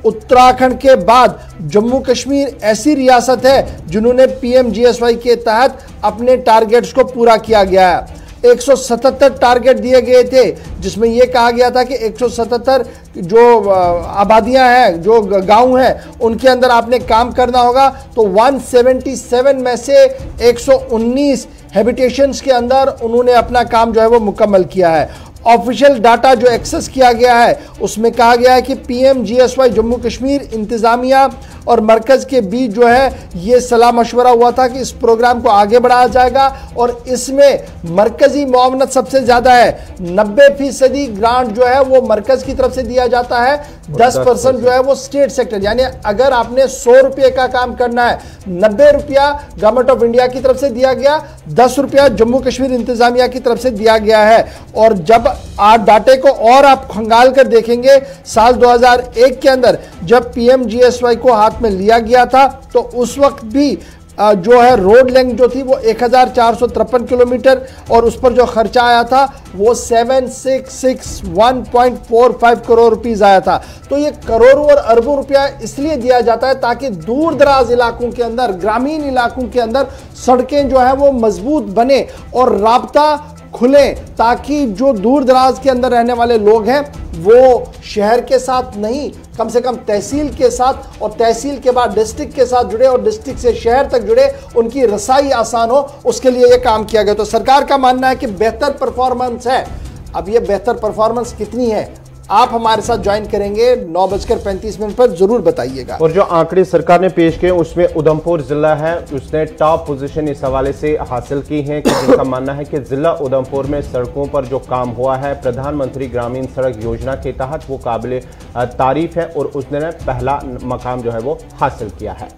उत्तराखंड के बाद जम्मू कश्मीर ऐसी रियासत है जिन्होंने PMGSY के तहत अपने टारगेट्स को पूरा किया गया है। 177 टारगेट दिए गए थे जिसमें यह कहा गया था कि 177 जो आबादियां हैं, जो गांव हैं, उनके अंदर आपने काम करना होगा। तो 177 में से 119 हैबिटेशंस के अंदर उन्होंने अपना काम जो है वो मुकम्मल किया है। ऑफिशियल डाटा जो एक्सेस किया गया है उसमें कहा गया है कि PMGSY जम्मू कश्मीर इंतजामिया और मरकज के बीच जो है ये सलाह मशवरा हुआ था कि इस प्रोग्राम को आगे बढ़ाया जाएगा और इसमें मरकजी मुआवनत सबसे ज्यादा है। 90% ग्रांट जो है वो मरकज की तरफ से दिया जाता है, 10% जो है वो स्टेट सेक्टर, यानी अगर आपने 100 रुपये का काम करना है 90 रुपया गवर्नमेंट ऑफ इंडिया की तरफ से दिया गया, 10 रुपया जम्मू कश्मीर इंतजामिया की तरफ से दिया गया है। और जब आप डाटे को और आप खंगाल कर देखेंगे साल 2001 के अंदर जब PMGSY को हाथ में लिया गया था तो उस वक्त भी जो है रोड लेंथ जो थी वो 1453 किलोमीटर और उस पर जो खर्चा आया था वो 7661.45 करोड़ रुपीस आया था। तो ये करोड़ों और अरबों रुपया इसलिए दिया जाता है ताकि दूर दराज इलाकों के अंदर, ग्रामीण इलाकों के अंदर सड़कें जो है वो मजबूत बने और राब्ता खुले, ताकि जो दूर दराज के अंदर रहने वाले लोग हैं वो शहर के साथ नहीं, कम से कम तहसील के साथ और तहसील के बाद डिस्ट्रिक्ट के साथ जुड़े और डिस्ट्रिक्ट से शहर तक जुड़े, उनकी रसाई आसान हो, उसके लिए ये काम किया गया। तो सरकार का मानना है कि बेहतर परफॉर्मेंस है। अब ये बेहतर परफॉर्मेंस कितनी है आप हमारे साथ ज्वाइन करेंगे 9:35 पर, जरूर बताइएगा। और जो आंकड़े सरकार ने पेश किए उसमें उधमपुर जिला है, उसने टॉप पोजीशन इस हवाले से हासिल की है कि जिनका मानना है कि जिला उधमपुर में सड़कों पर जो काम हुआ है प्रधानमंत्री ग्रामीण सड़क योजना के तहत वो काबिल तारीफ है और उसने पहला मकाम जो है वो हासिल किया है।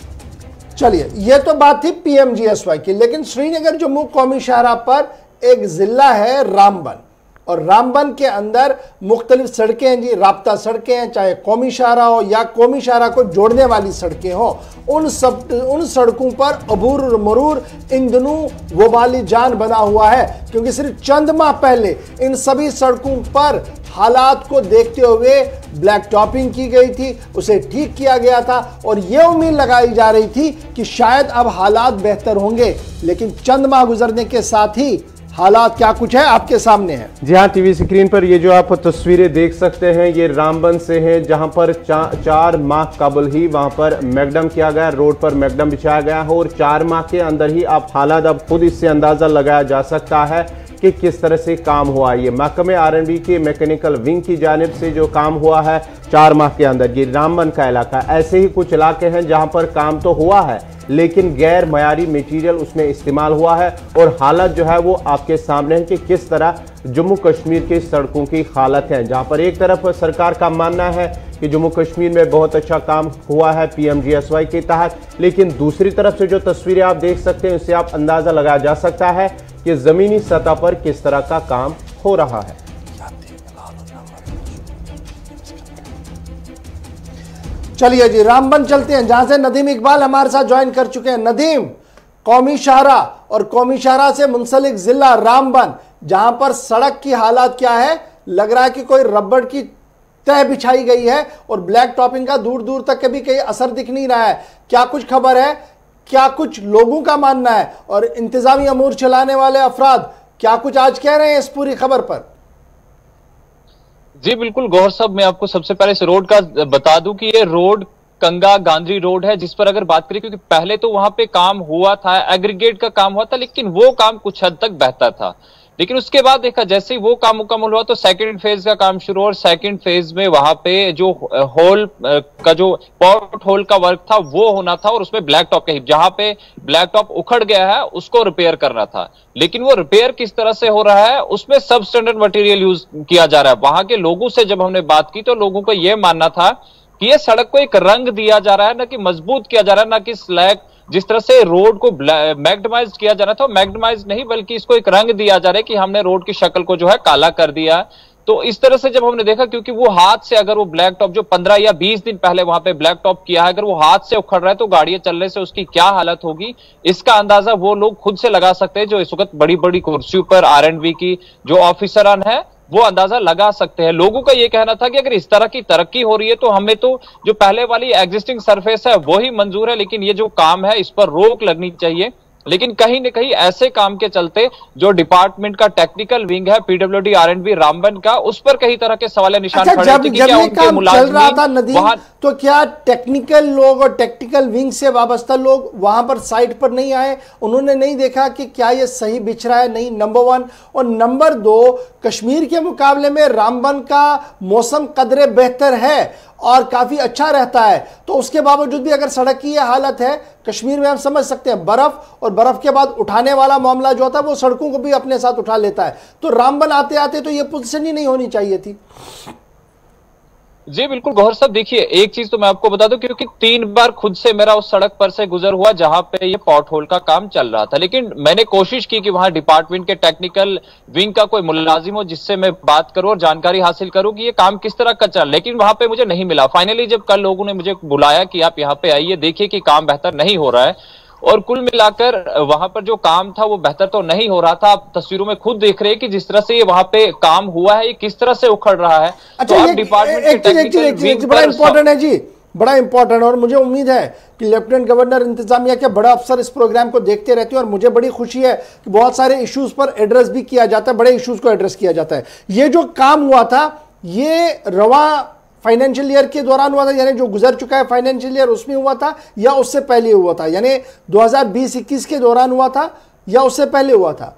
चलिए, ये तो बात थी PMGSY की, लेकिन श्रीनगर जम्मू कौमी शाहराह पर एक जिला है रामबन और रामबन के अंदर मुख्तलिफ सड़कें हैं जी, राब्ता सड़कें हैं, चाहे कौमी शाहराह हो या कौमी शाहराह को जोड़ने वाली सड़कें हो, उन सड़कों पर अबूर मरूर इन दिनों वबाली जान बना हुआ है, क्योंकि सिर्फ चंद माह पहले इन सभी सड़कों पर हालात को देखते हुए ब्लैक टॉपिंग की गई थी, उसे ठीक किया गया था और यह उम्मीद लगाई जा रही थी कि शायद अब हालात बेहतर होंगे, लेकिन चंद माह गुजरने के साथ ही हालात क्या कुछ है आपके सामने है। जी हाँ, टीवी स्क्रीन पर ये जो आप तस्वीरें देख सकते हैं ये रामबन से हैं, जहां पर 4 माह कबल ही वहां पर मैकडम किया गया, रोड पर मैकडम बिछाया गया है और 4 माह के अंदर ही आप हालात अब खुद इससे अंदाजा लगाया जा सकता है कि किस तरह से काम हुआ। ये महकमे R&B के मैकेनिकल विंग की जानिब से जो काम हुआ है 4 माह के अंदर, ये रामबन का इलाका, ऐसे ही कुछ इलाके हैं जहां पर काम तो हुआ है लेकिन गैर मयारी मटेरियल उसमें इस्तेमाल हुआ है और हालत जो है वो आपके सामने है कि किस तरह जम्मू कश्मीर की सड़कों की हालत है। जहां पर एक तरफ सरकार का मानना है कि जम्मू कश्मीर में बहुत अच्छा काम हुआ है PMGSY के तहत, लेकिन दूसरी तरफ से जो तस्वीरें आप देख सकते हैं उससे आप अंदाजा लगाया जा सकता है कि जमीनी सतह पर किस तरह का काम हो रहा है। चलिए जी, रामबन चलते हैं जहां से नदीम इकबाल हमारे साथ ज्वाइन कर चुके हैं। नदीम, कौमी शाहराह और कौमी शाहराह से मुंसलिक जिला रामबन, जहां पर सड़क की हालात क्या है? लग रहा है कि कोई रबड़ की तह बिछाई गई है और ब्लैक टॉपिंग का दूर दूर तक कभी कहीं असर दिख नहीं रहा है। क्या कुछ खबर है, क्या कुछ लोगों का मानना है और इंतजामी अमूर चलाने वाले अफराद क्या कुछ आज कह रहे हैं इस पूरी खबर पर? जी बिल्कुल गौहर साहब, मैं आपको सबसे पहले इस रोड का बता दूं कि ये रोड कंगा गांधरी रोड है, जिस पर अगर बात करें, क्योंकि पहले तो वहां पे काम हुआ था, एग्रीगेट का काम हुआ था, लेकिन वो काम कुछ हद तक बेहतर था। लेकिन उसके बाद देखा जैसे ही वो काम मुकम्मल हुआ तो सेकंड फेज का काम शुरू और सेकंड फेज में वहां पे जो होल का जो पॉट होल का वर्क था वो होना था और उसमें ब्लैक टॉप के जहां पे ब्लैक टॉप उखड़ गया है उसको रिपेयर करना था। लेकिन वो रिपेयर किस तरह से हो रहा है, उसमें सब स्टैंडर्ड मटेरियल यूज किया जा रहा है। वहां के लोगों से जब हमने बात की तो लोगों को यह मानना था कि ये सड़क को एक रंग दिया जा रहा है, ना कि मजबूत किया जा रहा है, ना कि स्लैग जिस तरह से रोड को मैग्नेटाइज किया जा रहा था, मैग्नेटाइज नहीं बल्कि इसको एक रंग दिया जा रहा है कि हमने रोड की शक्ल को जो है काला कर दिया। तो इस तरह से जब हमने देखा, क्योंकि वो हाथ से अगर वो ब्लैक टॉप जो 15 या 20 दिन पहले वहां पे ब्लैक टॉप किया है, अगर वो हाथ से उखड़ रहा है तो गाड़ियां चलने से उसकी क्या हालत होगी, इसका अंदाजा वो लोग खुद से लगा सकते हैं जो इस वक्त बड़ी बड़ी कुर्सियों पर R&B की जो ऑफिसरान है वो अंदाजा लगा सकते हैं। लोगों का ये कहना था कि अगर इस तरह की तरक्की हो रही है तो हमें तो जो पहले वाली एग्जिस्टिंग सरफेस है वो ही मंजूर है, लेकिन ये जो काम है इस पर रोक लगनी चाहिए। लेकिन कहीं न कहीं ऐसे काम के चलते जो डिपार्टमेंट का टेक्निकल विंग है पीडब्ल्यूडी R&B रामबन का, उस पर कई तरह के सवाल निशान खड़े थे कि क्या उनके चल रहा था मुलाजिम नदीम, तो क्या टेक्निकल लोग और टेक्निकल विंग से वाबस्ता लोग वहां पर साइट पर नहीं आए? उन्होंने नहीं देखा कि क्या ये सही बिछ रहा है? नहीं, नंबर 1। और नंबर 2, कश्मीर के मुकाबले में रामबन का मौसम कदरे बेहतर है और काफी अच्छा रहता है, तो उसके बावजूद भी अगर सड़क की यह हालत है कश्मीर में, हम समझ सकते हैं बर्फ और बर्फ के बाद उठाने वाला मामला जो होता है वो सड़कों को भी अपने साथ उठा लेता है। तो रामबन आते आते तो ये पोजीशन ही नहीं होनी चाहिए थी। जी बिल्कुल गौहर साहब, देखिए एक चीज तो मैं आपको बता दूं, क्योंकि 3 बार खुद से मेरा उस सड़क पर से गुजर हुआ जहां पे ये पॉट होल का काम चल रहा था, लेकिन मैंने कोशिश की कि वहां डिपार्टमेंट के टेक्निकल विंग का कोई मुलाजिम हो जिससे मैं बात करूं और जानकारी हासिल करूं कि ये काम किस तरह का चल, लेकिन वहां पे मुझे नहीं मिला। फाइनली जब कल लोगों ने मुझे बुलाया कि आप यहाँ पे आइए, देखिए कि काम बेहतर नहीं हो रहा है, और कुल मिलाकर वहां पर जो काम था वो बेहतर तो नहीं हो रहा था। आप तस्वीरों में खुद देख रहे हैं कि जिस तरह से ये वहां पे काम हुआ है, ये किस तरह से उखड़ रहा है। अच्छा, तो अब डिपार्टमेंट के टेक्निकल विंग बड़ा इंपॉर्टेंट है जी, बड़ा इंपॉर्टेंट, और मुझे उम्मीद है कि लेफ्टिनेंट गवर्नर इंतजामिया के बड़ा अफसर इस प्रोग्राम को देखते रहते हैं, और मुझे बड़ी खुशी है कि बहुत सारे इश्यूज पर एड्रेस भी किया जाता है, बड़े इश्यूज को एड्रेस किया जाता है। ये जो काम हुआ था ये रवा फाइनेंशियल ईयर के दौरान हुआ था, यानी जो गुजर चुका है फाइनेंशियल ईयर उसमें हुआ था, या उससे पहले हुआ था? यानी 2020-21 के दौरान हुआ था या उससे पहले हुआ था?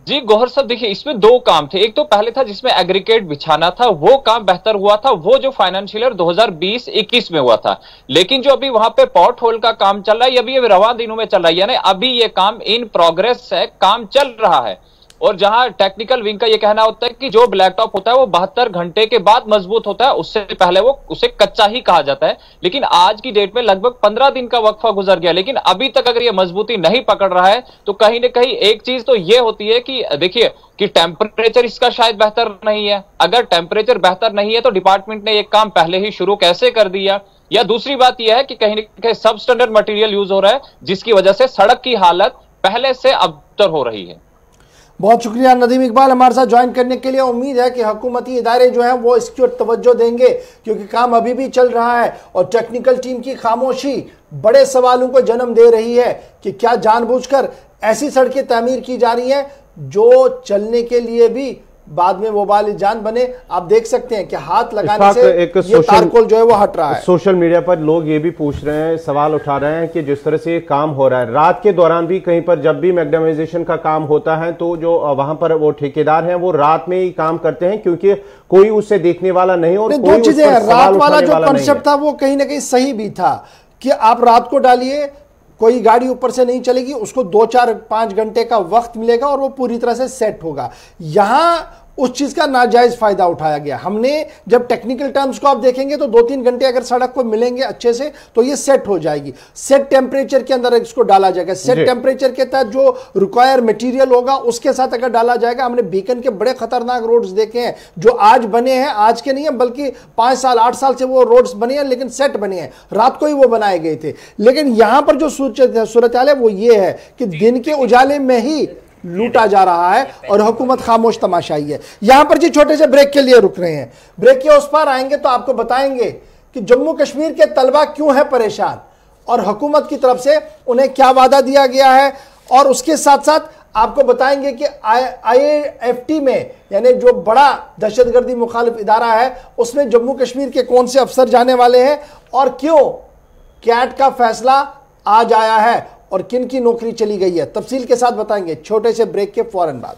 जी गौहर साहब, देखिए इसमें 2 काम थे। एक तो पहले था जिसमें एग्रीगेट बिछाना था, वो काम बेहतर हुआ था, वो जो फाइनेंशियल ईयर 2020-21 में हुआ था। लेकिन जो अभी वहां पे पॉट होल का काम चल रहा है, अभी ये रवा दिनों में चल रहा है, यानी अभी ये काम इन प्रोग्रेस है, काम चल रहा है। और जहां टेक्निकल विंग का ये कहना होता है कि जो ब्लैक टॉप होता है वो 72 घंटे के बाद मजबूत होता है, उससे पहले वो उसे कच्चा ही कहा जाता है। लेकिन आज की डेट में लगभग 15 दिन का वक्फा गुजर गया, लेकिन अभी तक अगर ये मजबूती नहीं पकड़ रहा है तो कहीं ना कहीं एक चीज तो ये होती है कि देखिए कि टेम्परेचर इसका शायद बेहतर नहीं है। अगर टेम्परेचर बेहतर नहीं है तो डिपार्टमेंट ने एक काम पहले ही शुरू कैसे कर दिया, या दूसरी बात यह है कि कहीं ना कहीं सब स्टैंडर्ड मटेरियल यूज हो रहा है जिसकी वजह से सड़क की हालत पहले से अबतर हो रही है। बहुत शुक्रिया नदीम इकबाल हमारे साथ ज्वाइन करने के लिए। उम्मीद है कि हुकूमती इदारे जो हैं वो इसकी ओर तवज्जो देंगे, क्योंकि काम अभी भी चल रहा है और टेक्निकल टीम की खामोशी बड़े सवालों को जन्म दे रही है कि क्या जानबूझकर ऐसी सड़कें तामीर की जा रही हैं जो चलने के लिए भी बाद में वबाल जान बने। आप देख सकते हैं कि हाथ लगाने से ये तारकोल जो है वो हट रहा है। सोशल मीडिया पर लोग ये भी पूछ रहे हैं, सवाल उठा रहे हैं कि जिस तरह से ये काम हो रहा है, रात के दौरान भी कहीं पर जब भी मैग्नेटाइजेशन का काम होता है तो जो वहां पर वो ठेकेदार हैं वो रात में ही काम करते हैं, क्योंकि कोई उसे देखने वाला नहीं। और दो चीजें हैं, रात वाला जो कॉन्सेप्ट था वो कहीं ना कहीं सही भी था कि आप रात को डालिए, कोई गाड़ी ऊपर से नहीं चलेगी, उसको 2-4-5 घंटे का वक्त मिलेगा और वो पूरी तरह से सेट होगा। यहां उस चीज का नाजायज फायदा उठाया गया। हमने जब टेक्निकल टर्म्स को आप देखेंगे तो 2-3 घंटे अगर सड़क को मिलेंगे अच्छे से तो ये सेट हो जाएगी। सेट टेम्परेचर के अंदर इसको डाला जाएगा, सेट टेम्परेचर के तहत जो रिक्वायर मटेरियल होगा उसके साथ अगर डाला जाएगा। हमने बीकन के बड़े खतरनाक रोड्स देखे हैं जो आज बने हैं, आज के नहीं है बल्कि 5 साल 8 साल से वो रोड्स बने हैं, लेकिन सेट बने हैं, रात को ही वो बनाए गए थे। लेकिन यहां पर जो सूरत हाल है वो ये है कि दिन के उजाले में ही लूटा जा रहा है और हुकूमत खामोश तमाशाई है। यहां पर जी छोटे से ब्रेक के लिए रुक रहे हैं, ब्रेक के उस पार आएंगे तो आपको बताएंगे कि जम्मू कश्मीर के तलबा क्यों है परेशान और हुकूमत की तरफ से उन्हें क्या वादा दिया गया है, और उसके साथ साथ आपको बताएंगे कि IAFT में यानी जो बड़ा दहशतगर्दी मुखालिफ इदारा है उसमें जम्मू कश्मीर के कौन से अफसर जाने वाले हैं और क्यों कैट का फैसला आज आया है और किन की नौकरी चली गई है। तफसील के साथ बताएंगे छोटे से ब्रेक के फौरन बाद।